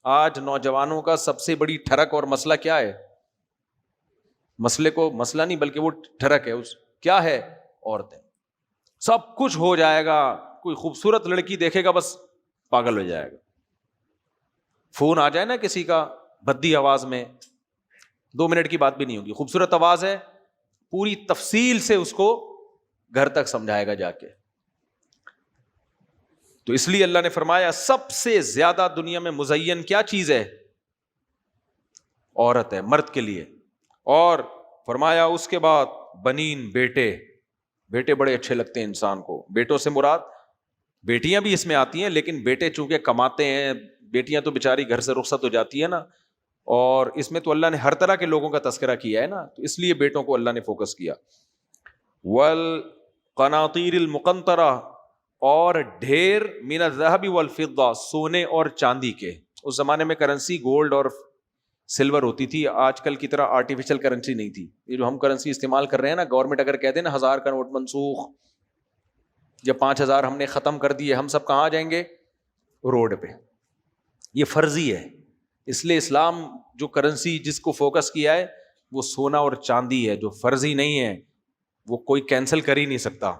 آج نوجوانوں کا سب سے بڑی ٹھرک اور مسئلہ کیا ہے؟ مسئلے کو مسئلہ نہیں بلکہ وہ ٹھرک ہے, اس کیا ہے؟ عورتیں. سب کچھ ہو جائے گا, کوئی خوبصورت لڑکی دیکھے گا بس پاگل ہو جائے گا. فون آ جائے نا کسی کا بھدی آواز میں, 2 منٹ کی بات بھی نہیں ہوگی, خوبصورت آواز ہے, پوری تفصیل سے اس کو گھر تک سمجھائے گا جا کے. تو اس لیے اللہ نے فرمایا سب سے زیادہ دنیا میں مزین کیا چیز ہے؟ عورت ہے, مرد کے لیے. اور فرمایا اس کے بعد بنین, بیٹے. بیٹے بڑے اچھے لگتے ہیں انسان کو. بیٹوں سے مراد بیٹیاں بھی اس میں آتی ہیں, لیکن بیٹے چونکہ کماتے ہیں, بیٹیاں تو بیچاری گھر سے رخصت ہو جاتی ہے نا, اور اس میں تو اللہ نے ہر طرح کے لوگوں کا تذکرہ کیا ہے نا, تو اس لیے بیٹوں کو اللہ نے فوکس کیا. والقناطیر المقنطرہ, اور ڈھیر من الذهب والفضہ, سونے اور چاندی کے. اس زمانے میں کرنسی گولڈ اور سلور ہوتی تھی, آج کل کی طرح آرٹیفیشل کرنسی نہیں تھی. یہ جو ہم کرنسی استعمال کر رہے ہیں نا, گورنمنٹ اگر کہتے ہیں نا 1000 کا نوٹ منسوخ, جب 5000 ہم نے ختم کر دیے, ہم سب کہاں جائیں گے؟ روڈ پہ. یہ فرضی ہے. اس لیے اسلام جو کرنسی جس کو فوکس کیا ہے وہ سونا اور چاندی ہے, جو فرضی نہیں ہے وہ کوئی کینسل کر ہی نہیں سکتا.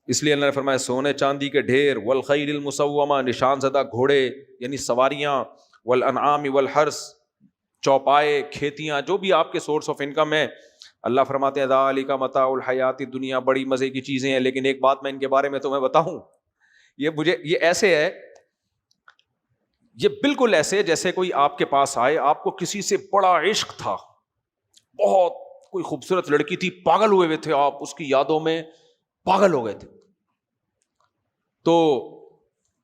اس لیے اللہ نے فرمایا سونے چاندی کے ڈھیر, والخیل المسومہ, نشان زدہ گھوڑے یعنی سواریاں, والانعام والحرث, چوپائے, کھیتیاں, جو بھی آپ کے سورس آف انکم ہے. اللہ فرماتے ہیں ذالک متاع الحیات الدنیا, بڑی مزے کی چیزیں ہیں. لیکن ایک بات میں ان کے بارے میں تمہیں بتاؤں, یہ ایسے ہے, یہ بالکل ایسے جیسے کوئی آپ کے پاس آئے, آپ کو کسی سے بڑا عشق تھا, بہت کوئی خوبصورت لڑکی تھی, پاگل ہوئے تھے آپ, اس کی یادوں میں پاگل ہو گئے تھے. تو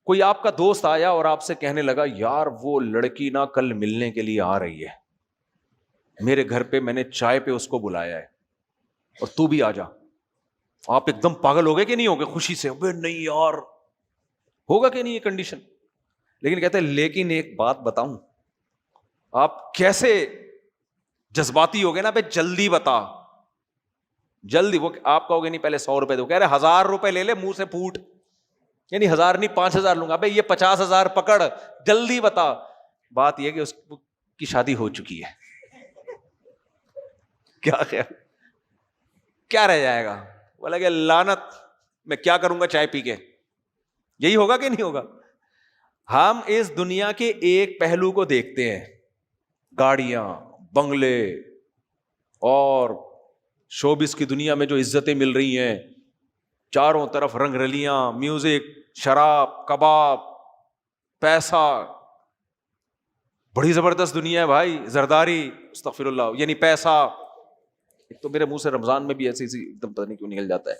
کوئی آپ کا دوست آیا اور آپ سے کہنے لگا یار وہ لڑکی نا کل ملنے کے لیے آ رہی ہے, میرے گھر پہ میں نے چائے پہ اس کو بلایا ہے اور تو بھی آ جا. آپ ایک دم پاگل ہو گئے کہ نہیں ہو گئے خوشی سے؟ نہیں یار, ہوگا کہ نہیں یہ کنڈیشن. لیکن کہتے ہیں لیکن ایک بات بتاؤں, آپ کیسے جذباتی ہو گئے نا, جلدی بتا, جلدی. وہ آپ کہو گے نہیں پہلے 100 روپے دو, کہہ رہے 1000 روپے لے لے منہ سے پھوٹ, یعنی 1000 نہیں 5000 لوں گا. بھائی یہ 50,000 پکڑ, جلدی بتا. بات یہ کہ اس کی شادی ہو چکی ہے. کیا خیال, کیا رہ جائے گا؟ وہ لگے لعنت, میں کیا کروں گا چائے پی کے. یہی ہوگا کہ نہیں ہوگا؟ ہم اس دنیا کے ایک پہلو کو دیکھتے ہیں, گاڑیاں, بنگلے, اور شوبز کی دنیا میں جو عزتیں مل رہی ہیں, چاروں طرف رنگ رلیاں, میوزک, شراب, کباب, پیسہ, بڑی زبردست دنیا ہے بھائی. زرداری, استغفر اللہ, یعنی پیسہ. ایک تو میرے منہ سے رمضان میں بھی ایسی ایک دم پتہ نہیں کیوں نکل جاتا ہے.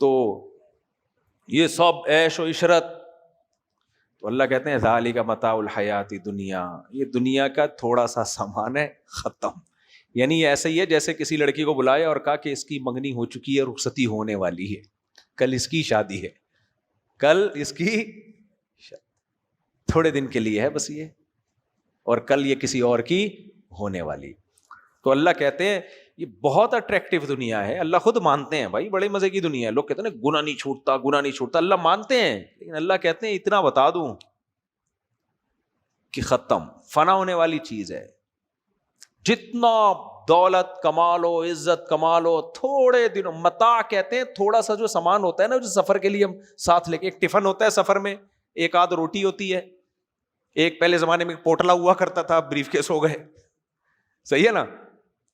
تو یہ سب عیش و عشرت. تو اللہ کہتے ہیں ذالک متاع الحیات دنیا, یہ دنیا کا تھوڑا سا سامان ہے, ختم. یعنی یہ ایسا ہی ہے جیسے کسی لڑکی کو بلایا اور کہا کہ اس کی منگنی ہو چکی ہے, رخصتی ہونے والی ہے, کل اس کی شادی ہے, کل اس کی تھوڑے دن کے لیے ہے بس یہ, اور کل یہ کسی اور کی ہونے والی. تو اللہ کہتے ہیں یہ بہت اٹریکٹیو دنیا ہے. اللہ خود مانتے ہیں بھائی بڑے مزے کی دنیا ہے. لوگ کہتے ہیں نا گناہ نہیں چھوٹتا, گناہ نہیں چھوٹتا, اللہ مانتے ہیں, لیکن اللہ کہتے ہیں اتنا بتا دوں کہ ختم, فنا ہونے والی چیز ہے. جتنا دولت کما لو, عزت کما لو, تھوڑے دنوں, متاع کہتے ہیں تھوڑا سا جو سامان ہوتا ہے نا, جو سفر کے لیے ہم ساتھ لے کے, ایک ٹفن ہوتا ہے سفر میں, ایک آدھ روٹی ہوتی ہے, ایک پہلے زمانے میں پوٹلا ہوا کرتا تھا، بریف کیس ہو گئے، صحیح ہے نا.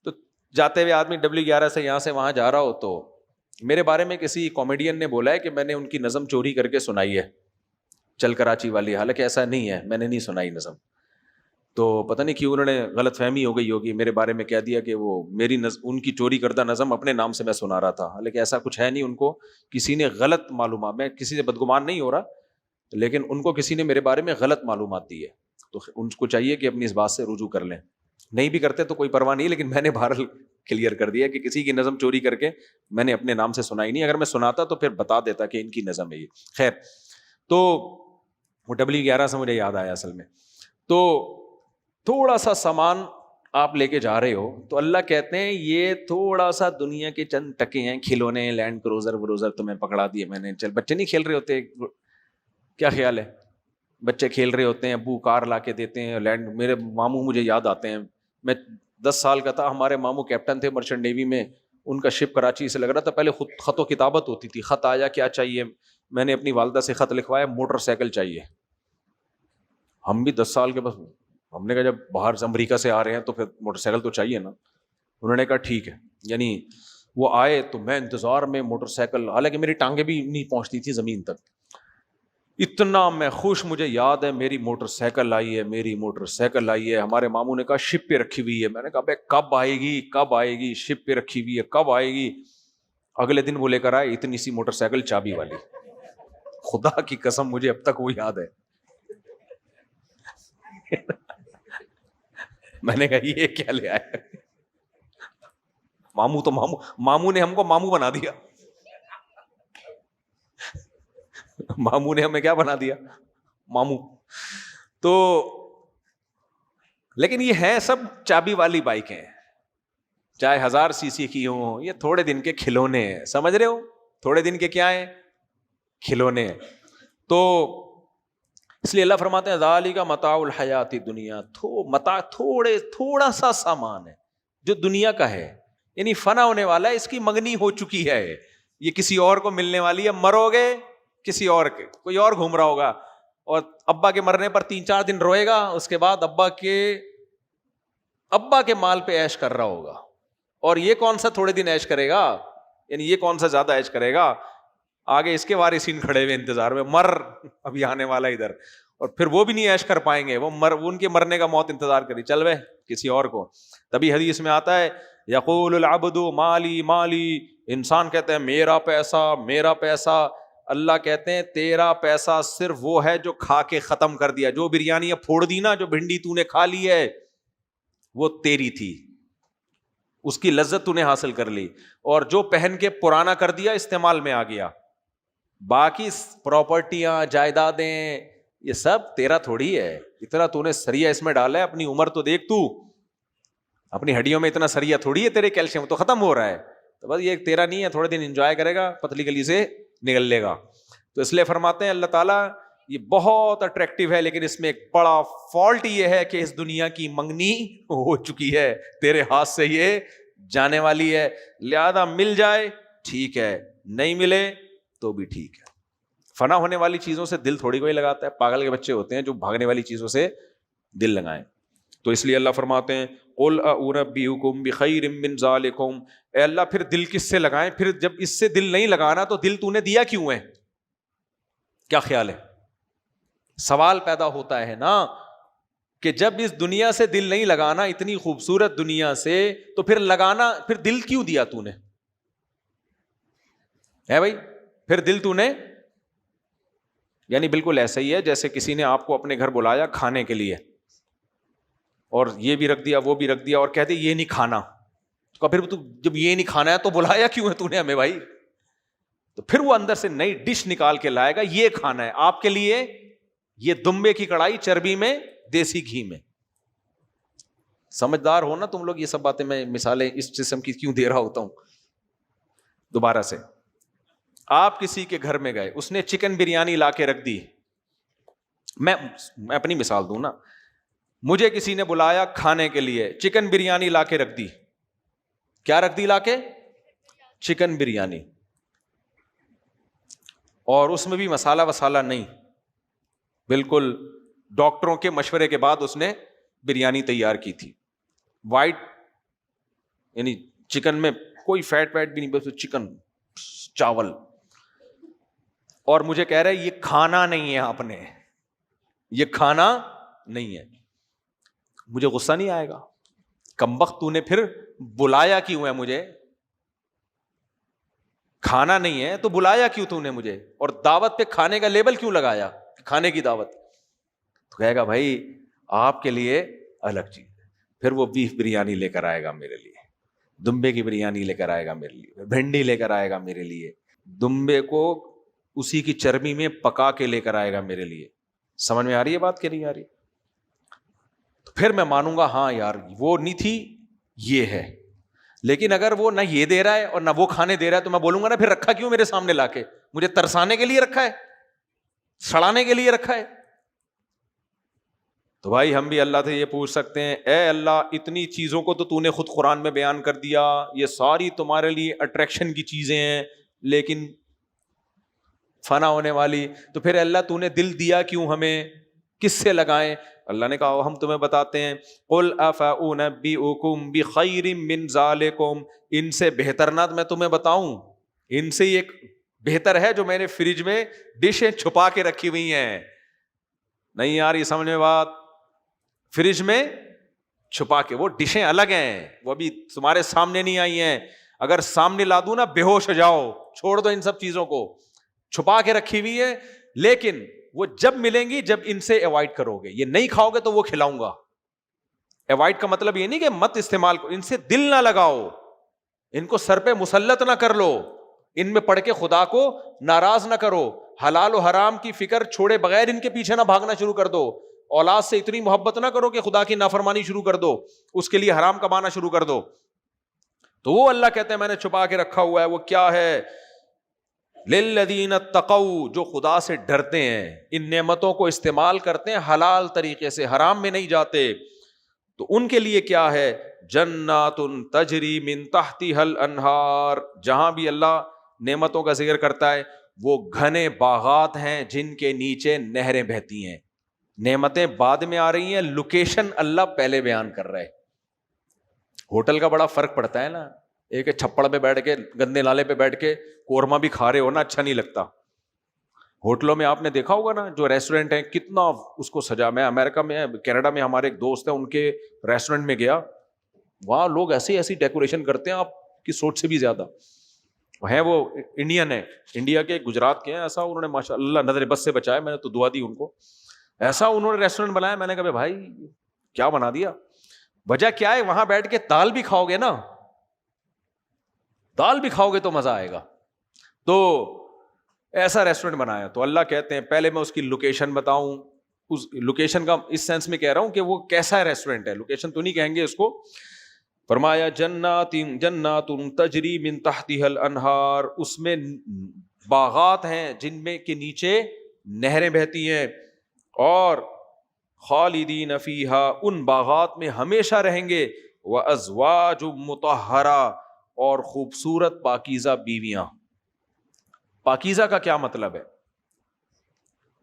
تو جاتے ہوئے آدمی W11 سے یہاں سے وہاں جا رہا ہو تو میرے بارے میں کسی کامیڈین نے بولا ہے کہ میں نے ان کی نظم چوری کر کے سنائی ہے، چل کراچی والی. حالانکہ ایسا نہیں ہے، میں نے نہیں سنائی نظم. تو پتہ نہیں کیوں انہوں نے غلط فہمی ہو گئی ہوگی میرے بارے میں، کہہ دیا کہ وہ میری ان کی چوری کردہ نظم اپنے نام سے میں سنا رہا تھا. حالانکہ ایسا کچھ ہے نہیں. ان کو کسی نے غلط معلومات، میں کسی سے بدگمان نہیں ہو رہا، لیکن ان کو کسی نے میرے بارے میں غلط معلومات دی ہے. تو ان کو چاہیے کہ اپنی اس بات سے رجوع کر لیں. نہیں بھی کرتے تو کوئی پرواہ نہیں، لیکن میں نے بہرحال کلیئر کر دیا کہ کسی کی نظم چوری کر کے میں نے اپنے نام سے سنائی نہیں. اگر میں سناتا تو پھر بتا دیتا کہ ان کی نظم ہے یہ. خیر، تو وہ W11 سے مجھے یاد آیا اصل میں. تو تھوڑا سا سامان آپ لے کے جا رہے ہو تو اللہ کہتے ہیں یہ تھوڑا سا دنیا کے چند ٹکے ہیں، کھلونے، لینڈ کروزر وروزر تمہیں پکڑا دیے میں نے. چل بچے نہیں کھیل رہے ہوتے، کیا خیال ہے؟ بچے کھیل رہے ہوتے ہیں، ابو کار لا کے دیتے ہیں، لینڈ. میرے ماموں مجھے یاد آتے ہیں، میں 10 سال کا تھا، ہمارے ماموں کیپٹن تھے مرچنٹ نیوی میں. ان کا شپ کراچی سے لگ رہا تھا. پہلے خود خط و کتابت ہوتی تھی، خط آیا کیا چاہیے، میں نے اپنی والدہ سے خط لکھوایا موٹر سائیکل چاہیے. ہم بھی 10 سال کے بس، ہم نے کہا جب باہر سے امریکہ سے آ رہے ہیں تو پھر موٹر سائیکل تو چاہیے نا. انہوں نے کہا ٹھیک ہے. یعنی وہ آئے تو میں انتظار میں موٹر سائیکل، حالانکہ میری ٹانگیں بھی نہیں پہنچتی تھی زمین تک. اتنا میں خوش، مجھے یاد ہے میری موٹر سائیکل آئی ہے، میری موٹر سائیکل آئی ہے. ہمارے ماموں نے کہا شپ پہ رکھی ہوئی ہے. میں نے کہا بھائی کب آئے گی، کب آئے گی، شپ پہ رکھی ہوئی ہے کب آئے گی. اگلے دن وہ لے کر آئے اتنی سی موٹر سائیکل چابی والی. خدا کی قسم مجھے اب تک وہ یاد ہے. میں نے کہا یہ کیا لے آیا. ماموں تو ماموں نے ہم کو ماموں بنا دیا. ماموں نے ہمیں کیا بنا دیا، ماموں. تو لیکن یہ ہے سب چابی والی بائک ہیں، چاہے 1000 cc کی ہوں. یہ تھوڑے دن کے کھلونے ہیں، سمجھ رہے ہو، تھوڑے دن کے کیا ہیں، کھلونے ہیں. تو اس لیے اللہ فرماتے ہیں ذالک متاع الحیات الدنیا. متاع تھوڑا سا سامان ہے جو دنیا کا ہے، یعنی فنا ہونے والا ہے، اس کی منگنی ہو چکی ہے، یہ کسی اور کو ملنے والی ہے. مرو گے کسی اور کے، کوئی اور گھوم رہا ہوگا اور ابا کے مرنے پر 3-4 دن روئے گا، اس کے بعد ابا کے مال پہ عیش کر رہا ہوگا. اور یہ کون سا تھوڑے دن عیش کرے گا، یعنی یہ کون سا زیادہ عیش کرے گا. آگے اس کے وارثین کھڑے ہوئے انتظار میں، مر ابھی آنے والا ادھر، اور پھر وہ بھی نہیں عیش کر پائیں گے، وہ ان کے مرنے کا موت انتظار کری، چل وے کسی اور کو. تبھی حدیث میں آتا ہے یقول العبد مالی مالی، انسان کہتے ہیں میرا پیسہ میرا پیسہ. اللہ کہتے ہیں تیرا پیسہ صرف وہ ہے جو کھا کے ختم کر دیا. جو بریانی پھوڑ دی نا، جو بھنڈی تو نے کھا لی ہے وہ تیری تھی، اس کی لذت تو نے حاصل کر لی. اور جو پہن کے پرانا کر دیا استعمال میں آ گیا، باقی پراپرٹیاں جائیدادیں یہ سب تیرا تھوڑی ہے. اتنا تو نے سریا اس میں ڈالا ہے، اپنی عمر تو دیکھ، تو اپنی ہڈیوں میں اتنا سریا تھوڑی ہے، تیرے کیلشیم تو ختم ہو رہا ہے. تو بس یہ تیرا نہیں ہے، تھوڑے دن انجوائے کرے گا، پتلی گلی سے نکل لے گا. تو اس لیے فرماتے ہیں اللہ تعالیٰ یہ بہت اٹریکٹیو ہے، لیکن اس میں ایک بڑا فالٹ یہ ہے کہ اس دنیا کی منگنی ہو چکی ہے، تیرے ہاتھ سے یہ جانے والی ہے. لہذا مل جائے ٹھیک ہے، نہیں ملے تو بھی ٹھیک ہے. فنا ہونے والی چیزوں سے دل تھوڑی کوئی لگاتا ہے. پاگل کے بچے ہوتے ہیں جو بھاگنے والی چیزوں سے دل لگائیں. تو اس لیے اللہ فرماتے ہیں قل انبئکم بخیر من ذالکم، اے اللہ پھر دل کس سے لگائیں؟ پھر جب اس سے دل نہیں لگانا تو دل تو نے دیا کیوں ہے؟ کیا خیال ہے؟ سوال پیدا ہوتا ہے نا کہ جب اس دنیا سے دل نہیں لگانا، اتنی خوبصورت دنیا سے، تو پھر لگانا، پھر دل کیوں دیا تو نے؟ ہے بھائی، پھر دل تو نے، یعنی بالکل ایسا ہی ہے جیسے کسی نے آپ کو اپنے گھر بلایا کھانے کے لیے، اور یہ بھی رکھ دیا وہ بھی رکھ دیا، اور کہتے یہ نہیں کھانا. تو پھر تو جب یہ نہیں کھانا ہے تو بلایا کیوں ہے تو نے ہمیں بھائی؟ تو پھر وہ اندر سے نئی ڈش نکال کے لائے گا، یہ کھانا ہے آپ کے لیے، یہ دمبے کی کڑھائی چربی میں دیسی گھی میں. سمجھدار ہو نا تم لوگ. یہ سب باتیں میں مثالیں اس قسم کی کیوں دے رہا ہوتا ہوں. دوبارہ سے، آپ کسی کے گھر میں گئے، اس نے چکن بریانی لا کے رکھ دی. میں اپنی مثال دوں نا، مجھے کسی نے بلایا کھانے کے لیے، چکن بریانی لا کے رکھ دی. کیا رکھ دی لا کے؟ چکن بریانی. اور اس میں بھی مسالہ وسالہ نہیں، بالکل ڈاکٹروں کے مشورے کے بعد اس نے بریانی تیار کی تھی. وائٹ یعنی چکن میں کوئی فیٹ ویٹ بھی نہیں, بس چکن چاول. اور مجھے کہہ رہے یہ کھانا نہیں ہے, آپ نے یہ کھانا نہیں ہے. مجھے غصہ نہیں آئے گا؟ کمبخت تو نے پھر بلایا کیوں ہے مجھے؟ کھانا نہیں ہے تو بلایا کیوں تو نے مجھے؟ اور دعوت پہ کھانے کا لیبل کیوں لگایا؟ کھانے کی دعوت. تو کہے گا بھائی آپ کے لیے الگ چیز ہے. پھر وہ بیف بریانی لے کر آئے گا میرے لیے, دمبے کی بریانی لے کر آئے گا میرے لیے, بھنڈی لے کر آئے گا میرے لیے, دمبے کو اسی کی چربی میں پکا کے لے کر آئے گا میرے لیے. سمجھ میں آ رہی ہے بات کہ نہیں آ رہی؟ تو پھر میں مانوں گا ہاں یار وہ نہیں تھی, یہ ہے. لیکن اگر وہ نہ یہ دے رہا ہے اور نہ وہ کھانے دے رہا ہے تو میں بولوں گا نا پھر رکھا کیوں میرے سامنے لا کے؟ مجھے ترسانے کے لیے رکھا ہے, سڑانے کے لیے رکھا ہے؟ تو بھائی ہم بھی اللہ سے یہ پوچھ سکتے ہیں, اے اللہ اتنی چیزوں کو تو نے خود قرآن میں بیان کر دیا, یہ ساری تمہارے لیے اٹریکشن کی چیزیں ہیں لیکن فنا ہونے والی, تو پھر اللہ تو نے دل دیا کیوں ہمیں؟ کس سے لگائیں؟ اللہ نے کہا ہم تمہیں بتاتے ہیں, قل افانبئکم بخیر من ذالکم, ان سے بہتر نہ میں تمہیں بتاؤں, ان سے ایک بہتر ہے جو میں نے فریج میں ڈشیں چھپا کے رکھی ہوئی ہیں. نہیں آ رہی سمجھ میں بات؟ فریج میں چھپا کے, وہ ڈشیں الگ ہیں, وہ ابھی تمہارے سامنے نہیں آئی ہیں. اگر سامنے لا دوں نا بے ہوش ہو جاؤ, چھوڑ دو ان سب چیزوں کو, چھپا کے رکھی ہوئی ہے. لیکن وہ جب ملیں گی جب ان سے اوائڈ کرو گے, یہ نہیں کھاؤ گے تو وہ کھلاؤں گا. اوائڈ کا مطلب یہ نہیں کہ مت استعمال کرو, ان سے دل نہ لگاؤ, ان کو سر پہ مسلط نہ کر لو, ان میں پڑھ کے خدا کو ناراض نہ کرو, حلال و حرام کی فکر چھوڑے بغیر ان کے پیچھے نہ بھاگنا شروع کر دو, اولاد سے اتنی محبت نہ کرو کہ خدا کی نافرمانی شروع کر دو, اس کے لیے حرام کمانا شروع کر دو. تو وہ اللہ کہتے ہیں میں نے چھپا کے رکھا ہوا ہے. وہ کیا ہے؟ للذین اتقوا, جو خدا سے ڈرتے ہیں, ان نعمتوں کو استعمال کرتے ہیں حلال طریقے سے, حرام میں نہیں جاتے, تو ان کے لیے کیا ہے؟ جنات تجری من تحتها الانہار. جہاں بھی اللہ نعمتوں کا ذکر کرتا ہے وہ گھنے باغات ہیں جن کے نیچے نہریں بہتی ہیں. نعمتیں بعد میں آ رہی ہیں, لوکیشن اللہ پہلے بیان کر رہا ہے. ہوٹل کا بڑا فرق پڑتا ہے نا, ایک چھپڑ پہ بیٹھ کے گندے نالے پہ بیٹھ کے قورمہ بھی کھا رہے ہو نا, اچھا نہیں لگتا. ہوٹلوں میں آپ نے دیکھا ہوگا نا, جو ریسٹورینٹ ہیں کتنا اس کو سجا. میں امریکہ میں, کینیڈا میں ہمارے ایک دوست ہیں, ان کے ریسٹورینٹ میں گیا, وہاں لوگ ایسی ڈیکوریشن کرتے ہیں آپ کی سوچ سے بھی زیادہ ہیں. وہ انڈین ہے, انڈیا کے گجرات کے ہیں. ایسا انہوں نے ماشاء اللہ نظر بد سے بچایا, میں نے تو دعا دی ان کو. ایسا انہوں نے ریسٹورینٹ بنایا, میں نے کہا بھائی کیا بنا دیا. وجہ کیا ہے؟ وہاں بیٹھ کے دال بھی کھاؤ گے نا, دال بھی کھاؤ گے تو مزہ آئے گا. تو ایسا ریسٹورینٹ بنایا. تو اللہ کہتے ہیں پہلے میں اس کی لوکیشن بتاؤں. اس لوکیشن کا اس سینس میں کہہ رہا ہوں کہ وہ کیسا ریسٹورینٹ ہے, لوکیشن تو نہیں کہیں گے اس کو. فرمایا جنات تجری من تحتها الانہار, اس میں باغات ہیں جن میں کے نیچے نہریں بہتی ہیں, اور خالدین فیہا, ان باغات میں ہمیشہ رہیں گے. وازواج مطہرہ, اور خوبصورت پاکیزہ بیویاں. پاکیزہ کا کیا مطلب ہے؟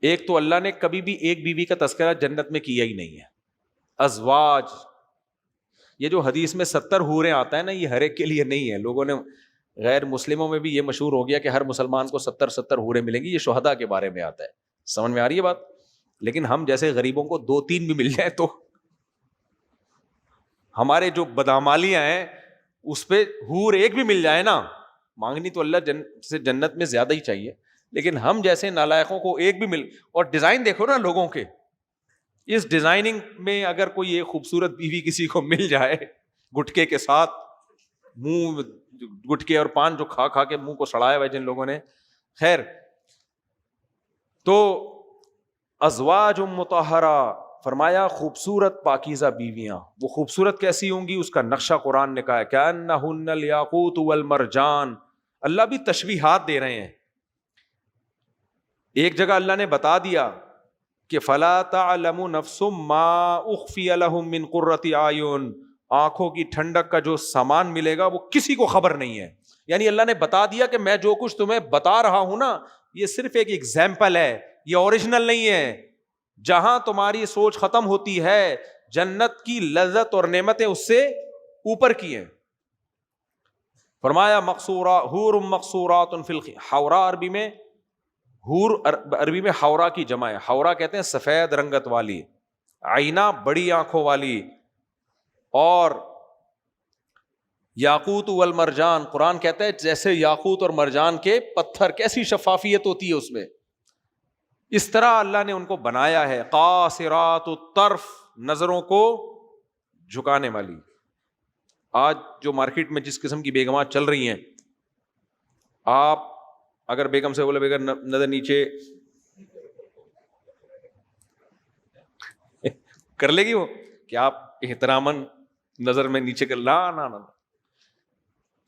ایک تو اللہ نے کبھی بھی ایک بیوی کا تذکرہ جنت میں کیا ہی نہیں ہے. ازواج, یہ جو حدیث میں 70 حوریں آتا ہے نا, یہ ہر ایک کے لیے نہیں ہے. لوگوں نے, غیر مسلموں میں بھی یہ مشہور ہو گیا کہ ہر مسلمان کو 70 حوریں ملیں گی. یہ شہداء کے بارے میں آتا ہے. سمجھ میں آ رہی ہے بات؟ لیکن ہم جیسے غریبوں کو 2-3 بھی مل جائے تو ہمارے جو بدعمالیاں ہیں اس پہ حور ایک بھی مل جائے نا, مانگنی تو اللہ سے جنت میں زیادہ ہی چاہیے, لیکن ہم جیسے نالائقوں کو ایک بھی مل. اور ڈیزائن دیکھو نا لوگوں کے, اس ڈیزائننگ میں اگر کوئی ایک خوبصورت بیوی کسی کو مل جائے گٹکے کے ساتھ, منہ گٹکے اور پان جو کھا کھا کے منہ کو سڑایا ہوا جن لوگوں نے, خیر. تو ازواج مطہرہ, فرمایا خوبصورت پاکیزہ بیویاں. وہ خوبصورت کیسی ہوں گی؟ اس کا نقشہ قرآن نے کہا ہے کأنہن الیاقوت والمرجان. اللہ بھی تشبیہات دے رہے ہیں. ایک جگہ اللہ نے بتا دیا کہ فلا تعلم نفس ما اخفی لهم من قرۃ اعین, آنکھوں کی ٹھنڈک کا جو سامان ملے گا وہ کسی کو خبر نہیں ہے. یعنی اللہ نے بتا دیا کہ میں جو کچھ تمہیں بتا رہا ہوں نا, یہ صرف ایک ایگزامپل ہے, یہ اوریجنل نہیں ہے. جہاں تمہاری سوچ ختم ہوتی ہے جنت کی لذت اور نعمتیں اس سے اوپر کی ہیں. فرمایا مقصورا حور مقصورات فی حورا، عربی میں حور عربی میں حورا کی جمع ہے. حورا کہتے ہیں سفید رنگت والی، عینا بڑی آنکھوں والی، اور یاقوت والمرجان، قرآن کہتا ہے جیسے یاقوت اور مرجان کے پتھر، کیسی شفافیت ہوتی ہے اس میں، اس طرح اللہ نے ان کو بنایا ہے. قاصرات الطرف، نظروں کو جھکانے والی. آج جو مارکیٹ میں جس قسم کی بیگمات چل رہی ہیں، آپ اگر بیگم سے بولے بیگم نظر نیچے کر لے گی وہ کہ آپ احتراماً نظر میں نیچے کر لا.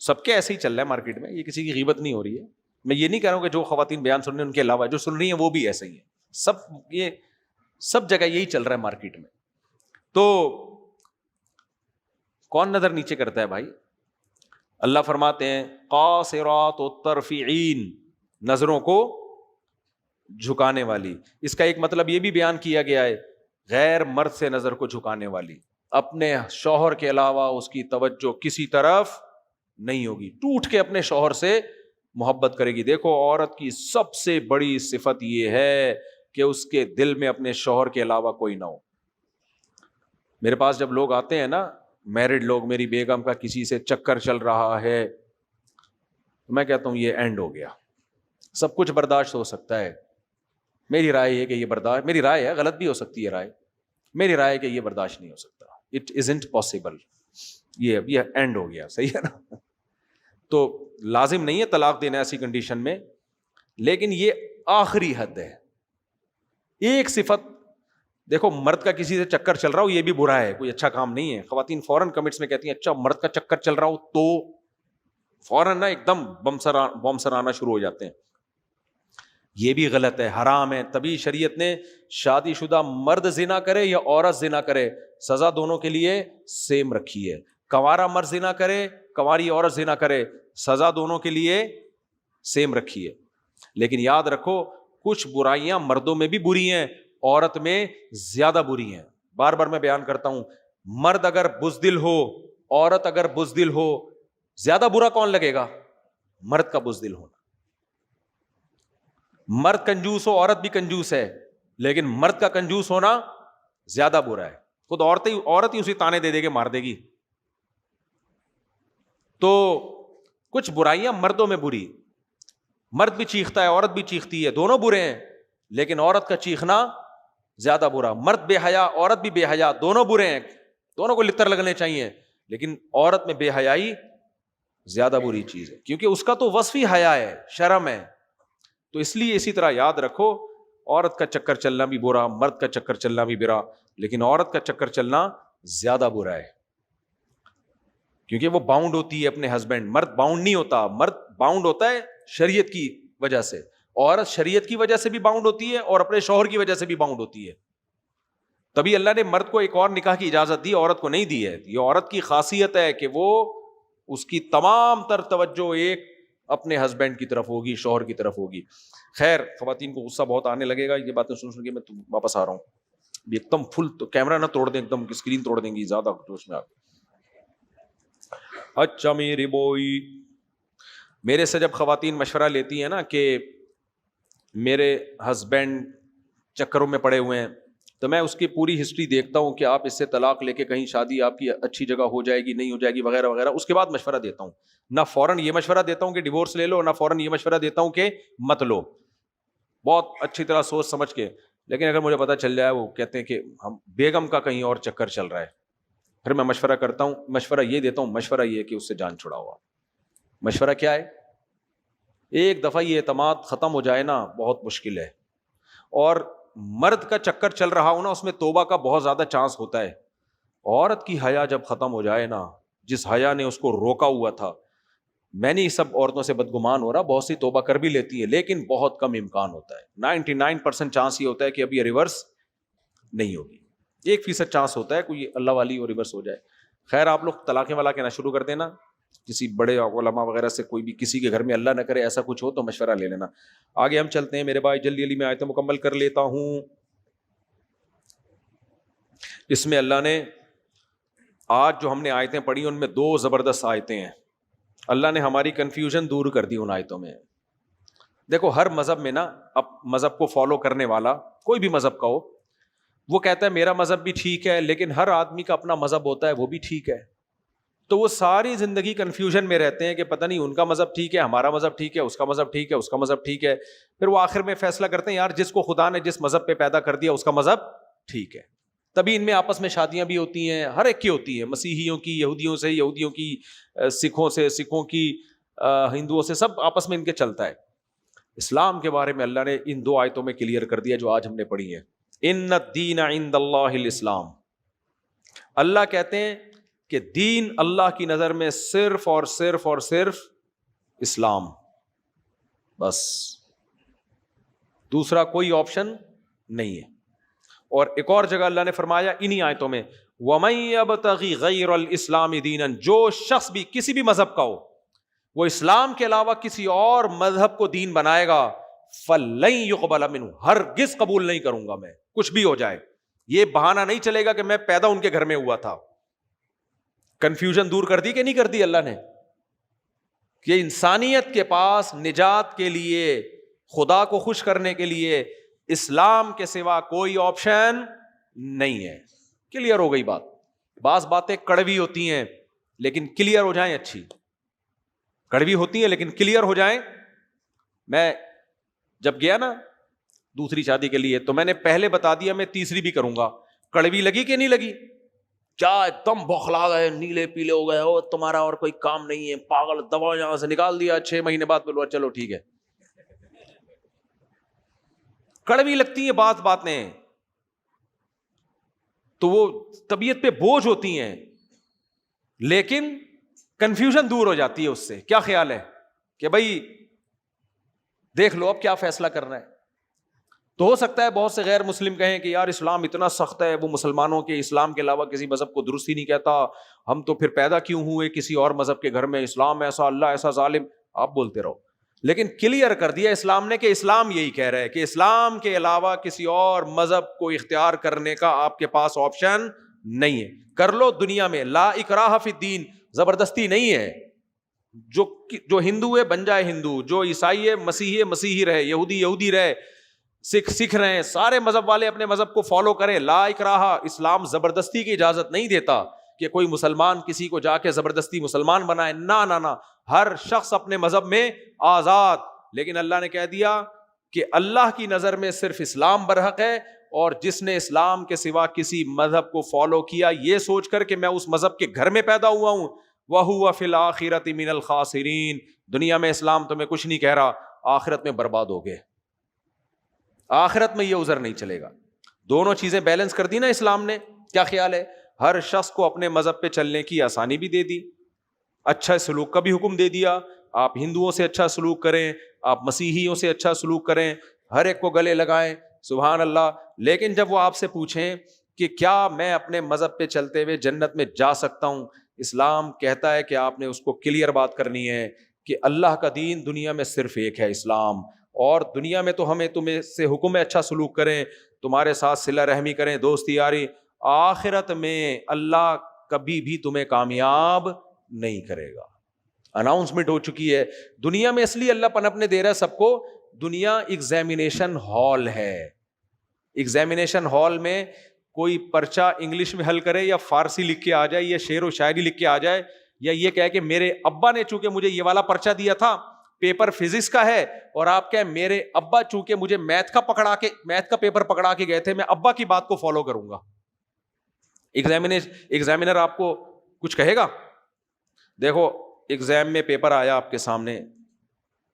سب کے ایسے ہی چل رہا ہے مارکیٹ میں، یہ کسی کی غیبت نہیں ہو رہی ہے. میں یہ نہیں کہہ رہا ہوں کہ جو خواتین بیان سن رہی ہیں ان کے علاوہ جو سن رہی ہیں وہ بھی ایسے ہی ہیں. یہ سب جگہ یہی چل رہا ہے مارکیٹ میں. تو کون نظر نیچے کرتا ہے بھائی؟ اللہ فرماتے ہیں قاصرات الطرف عین، نظروں کو جھکانے والی. اس کا ایک مطلب یہ بھی بیان کیا گیا ہے غیر مرد سے نظر کو جھکانے والی، اپنے شوہر کے علاوہ اس کی توجہ کسی طرف نہیں ہوگی، ٹوٹ کے اپنے شوہر سے محبت کرے گی. دیکھو عورت کی سب سے بڑی صفت یہ ہے کہ اس کے دل میں اپنے شوہر کے علاوہ کوئی نہ ہو. میرے پاس جب لوگ آتے ہیں نا، میرڈ لوگ، میری بیگم کا کسی سے چکر چل رہا ہے، میں کہتا ہوں یہ اینڈ ہو گیا. سب کچھ برداشت ہو سکتا ہے، میری رائے ہے کہ یہ برداشت، میری رائے ہے، غلط بھی ہو سکتی ہے رائے، میری رائے ہے کہ یہ برداشت نہیں ہو سکتا. It isn't possible. یہ اینڈ ہو گیا، صحیح ہے نا. تو لازم نہیں ہے طلاق دینا ایسی کنڈیشن میں، لیکن یہ آخری حد ہے. ایک صفت دیکھو، مرد کا کسی سے چکر چل رہا ہو یہ بھی برا ہے، کوئی اچھا کام نہیں ہے. خواتین فوراً کمنٹس میں کہتی ہیں اچھا مرد کا چکر چل رہا ہو تو فوراً نا ایک دم بم سر آنا شروع ہو جاتے ہیں. یہ بھی غلط ہے، حرام ہے. تبھی شریعت نے شادی شدہ مرد زنا کرے یا عورت زنا کرے، سزا دونوں کے لیے سیم رکھی ہے. کنوارا مرد زنا کرے، کنواری عورت زنا کرے، سزا دونوں کے لیے سیم رکھی ہے. لیکن یاد رکھو کچھ برائیاں مردوں میں بھی بری ہیں، عورت میں زیادہ بری ہیں. بار بار میں بیان کرتا ہوں، مرد اگر بزدل ہو، عورت اگر بزدل ہو، زیادہ برا کون لگے گا؟ مرد کا بزدل ہونا. مرد کنجوس ہو، عورت بھی کنجوس ہے، لیکن مرد کا کنجوس ہونا زیادہ برا ہے. خود عورت ہی اسے تانے دے دے کے مار دے گی. تو کچھ برائیاں مردوں میں بری، مرد بھی چیختا ہے، عورت بھی چیختی ہے، دونوں برے ہیں، لیکن عورت کا چیخنا زیادہ برا. مرد بے حیا، عورت بھی بے حیا، دونوں برے ہیں، دونوں کو لتر لگنے چاہیے، لیکن عورت میں بے حیائی زیادہ بری چیز ہے، کیونکہ اس کا تو وصف ہی حیا ہے، شرم ہے. تو اس لیے اسی طرح یاد رکھو، عورت کا چکر چلنا بھی برا، مرد کا چکر چلنا بھی برا، لیکن عورت کا چکر چلنا زیادہ برا ہے، کیونکہ وہ باؤنڈ ہوتی ہے اپنے ہسبینڈ. مرد باؤنڈ نہیں ہوتا، مرد باؤنڈ ہوتا ہے شریعت کی وجہ سے، عورت شریعت کی وجہ سے بھی باؤنڈ ہوتی ہے اور اپنے شوہر کی وجہ سے بھی باؤنڈ ہوتی ہے. تبھی اللہ نے مرد کو ایک اور نکاح کی اجازت دی، عورت کو نہیں دی ہے. یہ عورت کی خاصیت ہے کہ وہ اس کی تمام تر توجہ ایک اپنے ہسبینڈ کی طرف ہوگی، شوہر کی طرف ہوگی. خیر، خواتین کو غصہ بہت آنے لگے گا یہ باتیں سن کے. میں واپس آ رہا ہوں. ایک دم فل تو کیمرہ نہ توڑ دیں، ایک دم اسکرین توڑ دیں گی زیادہ جوش میں. اچھا میری بوئی، میرے سے جب خواتین مشورہ لیتی ہیں نا کہ میرے ہسبینڈ چکروں میں پڑے ہوئے ہیں، تو میں اس کی پوری ہسٹری دیکھتا ہوں کہ آپ اس سے طلاق لے کے کہیں شادی آپ کی اچھی جگہ ہو جائے گی نہیں ہو جائے گی وغیرہ وغیرہ. اس کے بعد مشورہ دیتا ہوں. نہ فوراً یہ مشورہ دیتا ہوں کہ ڈیورس لے لو، نہ فوراً یہ مشورہ دیتا ہوں کہ مت لو، بہت اچھی طرح سوچ سمجھ کے. لیکن اگر مجھے پتہ چل جائے وہ کہتے ہیں کہ ہم بیگم کا کہیں اور چکر چل رہا ہے، پھر میں مشورہ کرتا ہوں. مشورہ یہ دیتا ہوں، مشورہ یہ کہ اس سے جان چھڑاؤ. مشورہ کیا ہے؟ ایک دفعہ یہ اعتماد ختم ہو جائے نا بہت مشکل ہے. اور مرد کا چکر چل رہا ہو نا، اس میں توبہ کا بہت زیادہ چانس ہوتا ہے. عورت کی حیا جب ختم ہو جائے نا، جس حیا نے اس کو روکا ہوا تھا، میں نہیں سب عورتوں سے بدگمان ہو رہا، بہت سی توبہ کر بھی لیتی ہے، لیکن بہت کم امکان ہوتا ہے. 99% چانس یہ ہوتا ہے کہ ابھی ریورس نہیں ہوگی. 1% چانس ہوتا ہے کوئی اللہ والی اور ریورس ہو جائے. خیر، آپ لوگ طلاقیں والا کہنا شروع کر دینا. کسی بڑے علماء وغیرہ سے، کوئی بھی کسی کے گھر میں اللہ نہ کرے ایسا کچھ ہو تو مشورہ لے لینا. آگے ہم چلتے ہیں میرے بھائی، جلدی جلدی میں آیتیں مکمل کر لیتا ہوں. اس میں اللہ نے آج جو ہم نے آیتیں پڑھی ان میں 2 زبردست آیتیں ہیں. اللہ نے ہماری کنفیوژن دور کر دی ان آیتوں میں. دیکھو ہر مذہب میں نا، اب مذہب کو فالو کرنے والا کوئی بھی مذہب کا ہو، وہ کہتا ہے میرا مذہب بھی ٹھیک ہے، لیکن ہر آدمی کا اپنا مذہب ہوتا ہے، وہ بھی ٹھیک ہے. تو وہ ساری زندگی کنفیوژن میں رہتے ہیں کہ پتہ نہیں ان کا مذہب ٹھیک ہے، ہمارا مذہب ٹھیک ہے، اس کا مذہب ٹھیک ہے، اس کا مذہب ٹھیک ہے. پھر وہ آخر میں فیصلہ کرتے ہیں یار جس کو خدا نے جس مذہب پہ پیدا کر دیا اس کا مذہب ٹھیک ہے. تبھی ان میں آپس میں شادیاں بھی ہوتی ہیں، ہر ایک کی ہوتی ہیں، مسیحیوں کی، یہودیوں سے، یہودیوں کی سکھوں سے، سکھوں کی ہندوؤں سے، سب آپس میں ان کے چلتا ہے. اسلام کے بارے میں اللہ نے ان 2 آیتوں میں کلیئر کر دیا جو آج ہم نے پڑھی ہے. ان الدین عند اللہ الاسلام. اللہ کہتے ہیں کہ دین اللہ کی نظر میں صرف اور صرف اور صرف اسلام، بس دوسرا کوئی آپشن نہیں ہے. اور ایک اور جگہ اللہ نے فرمایا انہی آیتوں میں وَمَن يَبْتَغِ غَيْرَ الْإِسْلَامِ دِينًا، جو شخص بھی کسی بھی مذہب کا ہو وہ اسلام کے علاوہ کسی اور مذہب کو دین بنائے گا فَلَن يُقْبَلَ مِنْهُ، ہرگز قبول نہیں کروں گا میں، کچھ بھی ہو جائے. یہ بہانہ نہیں چلے گا کہ میں پیدا ان کے گھر میں ہوا تھا. کنفیوژن دور کر دی کہ نہیں کر دی اللہ نے؟ کہ انسانیت کے پاس نجات کے لیے، خدا کو خوش کرنے کے لیے اسلام کے سوا کوئی آپشن نہیں ہے. کلیئر ہو گئی بات. بعض باتیں کڑوی ہوتی ہیں لیکن کلیئر ہو جائیں اچھی، کڑوی ہوتی ہیں لیکن کلیئر ہو جائیں. میں جب گیا نا دوسری شادی کے لیے تو میں نے پہلے بتا دیا میں تیسری بھی کروں گا. کڑوی لگی کہ نہیں لگی؟ کیا ایک دم بوکھلا گئے، نیلے پیلے ہو گئے، او تمہارا اور کوئی کام نہیں ہے، پاگل، دوا یہاں سے نکال دیا. 6 مہینے بعد بولو چلو ٹھیک ہے. کڑوی لگتی ہیں باتیں تو وہ طبیعت پہ بوجھ ہوتی ہیں، لیکن کنفیوژن دور ہو جاتی ہے اس سے. کیا خیال ہے کہ بھائی دیکھ لو اب کیا فیصلہ کرنا ہے. تو ہو سکتا ہے بہت سے غیر مسلم کہیں کہ یار اسلام اتنا سخت ہے، وہ مسلمانوں کے اسلام کے علاوہ کسی مذہب کو درست ہی نہیں کہتا، ہم تو پھر پیدا کیوں ہوئے کسی اور مذہب کے گھر میں، اسلام ایسا، اللہ ایسا ظالم. آپ بولتے رہو، لیکن کلیئر کر دیا اسلام نے کہ اسلام یہی کہہ رہا ہے کہ اسلام کے علاوہ کسی اور مذہب کو اختیار کرنے کا آپ کے پاس آپشن نہیں ہے. کر لو دنیا میں، لا اکراہ فی الدین، زبردستی نہیں ہے. جو ہندو ہے بن جائے ہندو، جو عیسائی ہے مسیحی رہے، یہودی رہے، سکھ رہے، سارے مذہب والے اپنے مذہب کو فالو کریں. لا اکراہ، اسلام زبردستی کی اجازت نہیں دیتا کہ کوئی مسلمان کسی کو جا کے زبردستی مسلمان بنائے. نہ، ہر شخص اپنے مذہب میں آزاد. لیکن اللہ نے کہہ دیا کہ اللہ کی نظر میں صرف اسلام برحق ہے، اور جس نے اسلام کے سوا کسی مذہب کو فالو کیا یہ سوچ کر کہ میں اس مذہب کے گھر میں پیدا ہوا ہوں، وَهُوَ فِي الْآخِرَةِ مِنَ الْخَاسِرِينَ، دنیا میں اسلام تمہیں کچھ نہیں کہہ رہا، آخرت میں برباد ہو گئے. آخرت میں یہ عذر نہیں چلے گا. دونوں چیزیں بیلنس کر دی نا اسلام نے. کیا خیال ہے؟ ہر شخص کو اپنے مذہب پہ چلنے کی آسانی بھی دے دی، اچھا سلوک کا بھی حکم دے دیا. آپ ہندوؤں سے اچھا سلوک کریں، آپ مسیحیوں سے اچھا سلوک کریں، ہر ایک کو گلے لگائیں، سبحان اللہ. لیکن جب وہ آپ سے پوچھیں کہ کیا میں اپنے مذہب پہ چلتے ہوئے جنت میں جا سکتا ہوں، اسلام کہتا ہے کہ آپ نے اس کو کلیئر بات کرنی ہے کہ اللہ کا دین دنیا میں صرف ایک ہے، اسلام. اور دنیا میں تو ہمیں تمہیں سے حکم ہے اچھا سلوک کریں، تمہارے ساتھ صلہ رحمی کریں، دوستی یاری. آخرت میں اللہ کبھی بھی تمہیں کامیاب نہیں کرے گا. اناؤنسمنٹ ہو چکی ہے. دنیا میں اس لیے اللہ پنپنے دے رہا ہے سب کو، دنیا ایگزامینیشن ہال ہے. ایگزامینیشن ہال میں کوئی پرچہ انگلش میں حل کرے یا فارسی لکھ کے آ جائے یا شعر و شاعری لکھ کے آ جائے، یا یہ کہے کہ میرے ابا نے چونکہ مجھے یہ والا پرچہ دیا تھا، پیپر فزکس کا ہے، اور آپ کہیں میرے ابا چونکہ مجھے میتھ کا پیپر پکڑا کے گئے تھے، میں ابا کی بات کو فالو کروں گا. ایگزامینر آپ کو کچھ کہے گا؟ دیکھو ایگزام میں پیپر آیا آپ کے سامنے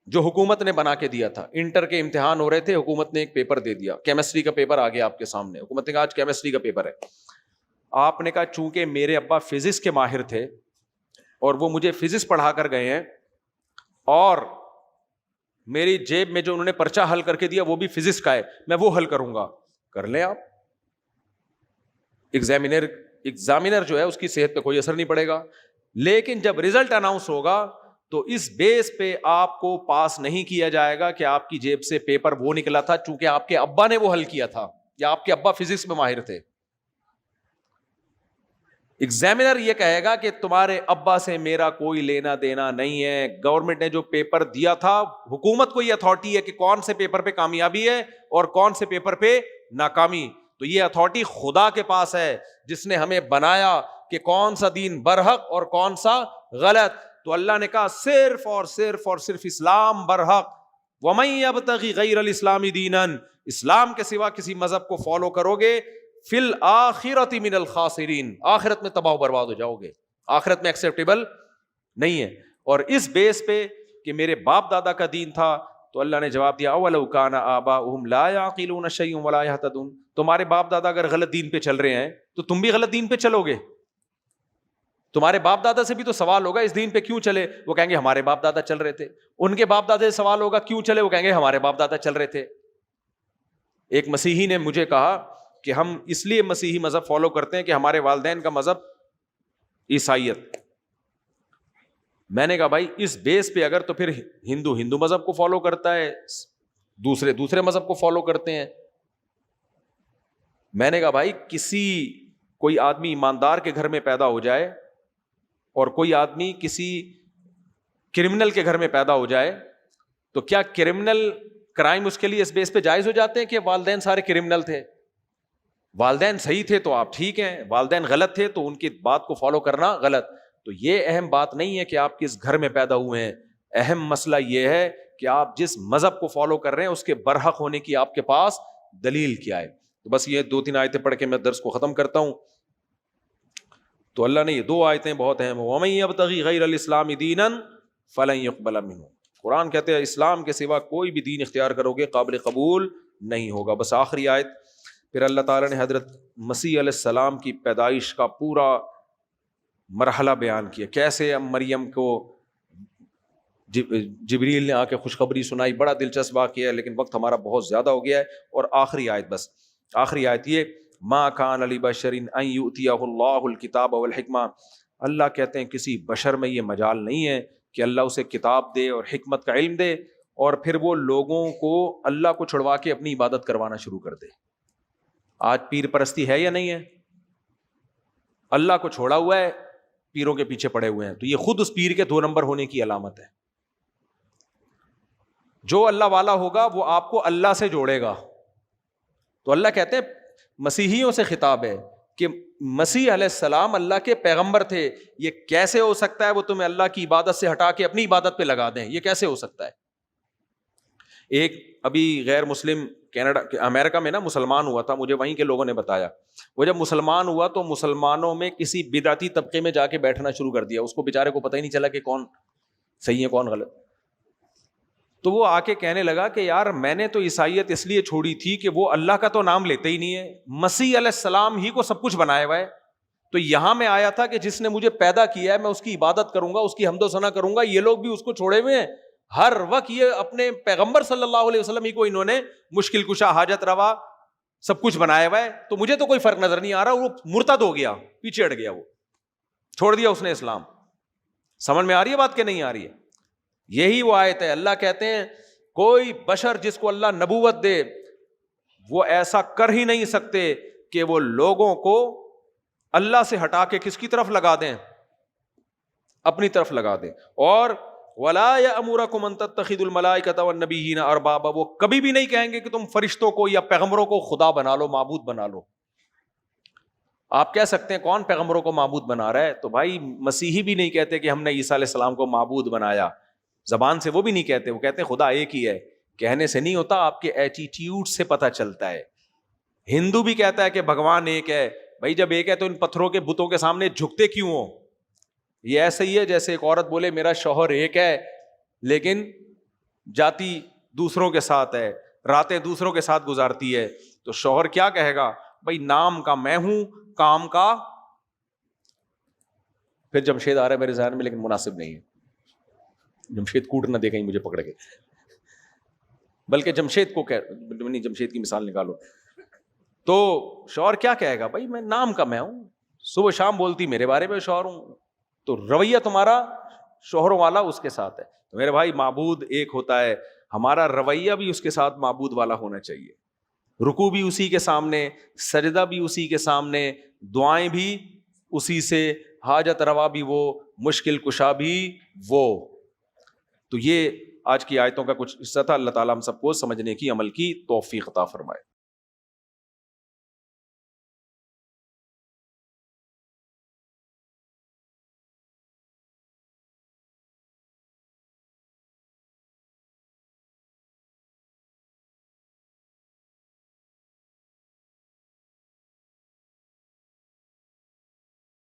جو حکومت نے بنا کے دیا تھا، انٹر کے امتحان ہو رہے تھے، حکومت نے ایک پیپر دے دیا، کیمسٹری کا پیپر آ گیا آپ کے سامنے، حکومت نے کہا آج کیمسٹری کا پیپر ہے. آپ نے کہا چونکہ میرے ابا فزکس کے ماہر تھے اور وہ مجھے فزکس پڑھا کر گئے ہیں، اور میری جیب میں جو انہوں نے پرچہ حل کر کے دیا وہ بھی فزکس کا ہے، میں وہ حل کروں گا. کر لیں آپ. ایگزامینر جو ہے اس کی صحت پہ کوئی اثر نہیں پڑے گا. لیکن جب رزلٹ اناؤنس ہوگا تو اس بیس پہ آپ کو پاس نہیں کیا جائے گا کہ آپ کی جیب سے پیپر وہ نکلا تھا چونکہ آپ کے ابا نے وہ حل کیا تھا یا آپ کے ابا فزکس میں ماہر تھے. ایگزامینر یہ کہے گا کہ تمہارے ابا سے میرا کوئی لینا دینا نہیں ہے، گورنمنٹ نے جو پیپر دیا تھا، حکومت کو یہ اتھارٹی ہے کہ کون سے پیپر پہ کامیابی ہے اور کون سے پیپر پہ ناکامی، تو یہ اتھارٹی خدا کے پاس ہے جس نے ہمیں بنایا کہ کون سا دین برحق اور کون سا غلط. تو اللہ نے کہا صرف اور صرف اسلام برحق. وَمَن يَبْتَغِ غَيْرَ الْإِسْلَامِ دِينًا، اسلام کے سوا کسی مذہب کو فالو کرو گے فی الآخرۃ من الخاسرین، آخرت میں تباہ و برباد ہو جاؤ گے، آخرت میں ایکسیپٹیبل نہیں ہے. اور اس بیس پہ کہ میرے باپ دادا کا دین تھا تو اللہ نے جواب دیا اولو کان آباؤہم لا یعقلون شیئا ولا یہتدون، تمہارے باپ دادا اگر غلط دین پہ چل رہے ہیں تو تم بھی غلط دین پہ چلو گے. تمہارے باپ دادا سے بھی تو سوال ہوگا اس دین پہ کیوں چلے، وہ کہیں گے ہمارے باپ دادا چل رہے تھے. ان کے باپ دادا سے سوال ہوگا کیوں چلے، وہ کہیں گے ہمارے باپ دادا چل رہے تھے. ایک مسیحی نے مجھے کہا کہ ہم اس لیے مسیحی مذہب فالو کرتے ہیں کہ ہمارے والدین کا مذہب عیسائیت. میں نے کہا بھائی اس بیس پہ اگر تو پھر ہندو مذہب کو فالو کرتا ہے، دوسرے مذہب کو فالو کرتے ہیں. میں نے کہا بھائی کوئی آدمی ایماندار کے گھر میں پیدا ہو جائے اور کوئی آدمی کسی کرمنل کے گھر میں پیدا ہو جائے تو کیا کرمنل کرائم اس کے لیے اس بیس پہ جائز ہو جاتے ہیں کہ والدین سارے کرمنل تھے؟ والدین صحیح تھے تو آپ ٹھیک ہیں، والدین غلط تھے تو ان کی بات کو فالو کرنا غلط. تو یہ اہم بات نہیں ہے کہ آپ کس گھر میں پیدا ہوئے ہیں، اہم مسئلہ یہ ہے کہ آپ جس مذہب کو فالو کر رہے ہیں اس کے برحق ہونے کی آپ کے پاس دلیل کیا ہے. تو بس یہ 2-3 آیتیں پڑھ کے میں درس کو ختم کرتا ہوں. تو اللہ نے یہ 2 آیتیں بہت اہم، وَمَن يَبْتَغِ غَيْرَ الْإِسْلَامِ دِينًا فَلَن يُقْبَلَ مِنْهُ. قرآن کہتے ہیں اسلام کے سوا کوئی بھی دین اختیار کرو گے قابل قبول نہیں ہوگا. بس آخری آیت. پھر اللہ تعالیٰ نے حضرت مسیح علیہ السلام کی پیدائش کا پورا مرحلہ بیان کیا، کیسے مریم کو جبریل نے آ کے خوشخبری سنائی. بڑا دلچسپ واقعہ ہے لیکن وقت ہمارا بہت زیادہ ہو گیا ہے. اور آخری آیت، بس آخری آیت یہ، ما کان لبشر ان یؤتیہ اللہ الکتاب والحکمہ. اللہ کہتے ہیں کسی بشر میں یہ مجال نہیں ہے کہ اللہ اسے کتاب دے اور حکمت کا علم دے اور پھر وہ لوگوں کو اللہ کو چھڑوا کے اپنی عبادت کروانا شروع کر دے. آج پیر پرستی ہے یا نہیں ہے؟ اللہ کو چھوڑا ہوا ہے، پیروں کے پیچھے پڑے ہوئے ہیں. تو یہ خود اس پیر کے 2 نمبر ہونے کی علامت ہے. جو اللہ والا ہوگا وہ آپ کو اللہ سے جوڑے گا. تو اللہ کہتے ہیں مسیحیوں سے خطاب ہے کہ مسیح علیہ السلام اللہ کے پیغمبر تھے. یہ کیسے ہو سکتا ہے وہ تمہیں اللہ کی عبادت سے ہٹا کے اپنی عبادت پہ لگا دیں؟ یہ کیسے ہو سکتا ہے؟ ایک ابھی غیر مسلم امریکہ میں نا مسلمان ہوا تھا، مجھے وہیں کے لوگوں نے بتایا. وہ جب مسلمان ہوا تو مسلمانوں میں کسی بدعتی طبقے میں جا کے بیٹھنا شروع کر دیا. اس کو بیچارے کو پتہ ہی نہیں چلا کہ کون صحیح ہے کون غلط. تو وہ آ کے کہنے لگا کہ یار میں نے تو عیسائیت اس لیے چھوڑی تھی کہ وہ اللہ کا تو نام لیتے ہی نہیں ہے، مسیح علیہ السلام ہی کو سب کچھ بنایا ہوا ہے. تو یہاں میں آیا تھا کہ جس نے مجھے پیدا کیا ہے میں اس کی عبادت کروں گا، اس کی حمد و ثنا کروں گا. یہ لوگ بھی اس کو چھوڑے ہوئے ہیں. ہر وقت یہ اپنے پیغمبر صلی اللہ علیہ وسلم ہی کو انہوں نے مشکل کشا، حاجت روا سب کچھ بنایا ہوا ہے. تو مجھے تو کوئی فرق نظر نہیں آ رہا. وہ مرتد ہو گیا، پیچھے ہٹ گیا، وہ چھوڑ دیا اس نے اسلام. سمجھ میں آ رہی ہے بات کہ نہیں آ رہی ہے؟ یہی وہ آیت ہے. اللہ کہتے ہیں کوئی بشر جس کو اللہ نبوت دے وہ ایسا کر ہی نہیں سکتے کہ وہ لوگوں کو اللہ سے ہٹا کے کس کی طرف لگا دیں؟ اپنی طرف لگا دیں. اور وَلَا يَأْمُرَكُمْ أَن تَتَّخِذُوا الْمَلَائِكَةَ وَالنَّبِيِّينَ أَرْبَابًا. وہ کبھی بھی نہیں کہیں گے کہ تم فرشتوں کو یا پیغمبروں کو خدا بنا لو، معبود بنا لو. آپ کہہ سکتے ہیں کون پیغمبروں کو معبود بنا رہا ہے؟ تو بھائی مسیحی بھی نہیں کہتے کہ ہم نے عیسیٰ علیہ السلام کو معبود بنایا، زبان سے وہ بھی نہیں کہتے. وہ کہتے ہیں خدا ایک ہی ہے. کہنے سے نہیں ہوتا، آپ کے ایٹیٹیوڈ سے پتہ چلتا ہے. ہندو بھی کہتا ہے کہ بھگوان ایک ہے. بھائی جب ایک ہے تو ان پتھروں کے بتوں کے سامنے جھکتے کیوں ہو؟ یہ ایسے ہی ہے جیسے ایک عورت بولے میرا شوہر ایک ہے لیکن جاتی دوسروں کے ساتھ ہے، راتیں دوسروں کے ساتھ گزارتی ہے. تو شوہر کیا کہے گا؟ بھائی نام کا میں ہوں، کام کا. پھر جمشید آ رہا ہے میرے ذہن میں لیکن مناسب نہیں ہے. جمشید کوٹ نہ دے کہیں مجھے پکڑ کے، بلکہ جمشید کو نہیں، جمشید کی مثال نکالو. تو شوہر کیا کہے گا؟ بھائی میں نام کا میں ہوں، صبح شام بولتی میرے بارے میں شوہر ہوں. تو رویہ تمہارا شوہروں والا اس کے ساتھ ہے. تو میرے بھائی معبود ایک ہوتا ہے، ہمارا رویہ بھی اس کے ساتھ معبود والا ہونا چاہیے. رکوع بھی اسی کے سامنے، سجدہ بھی اسی کے سامنے، دعائیں بھی اسی سے، حاجت روا بھی وہ، مشکل کشا بھی وہ. تو یہ آج کی آیتوں کا کچھ حصہ تھا. اللہ تعالیٰ ہم سب کو سمجھنے کی، عمل کی توفیق عطا فرمائے.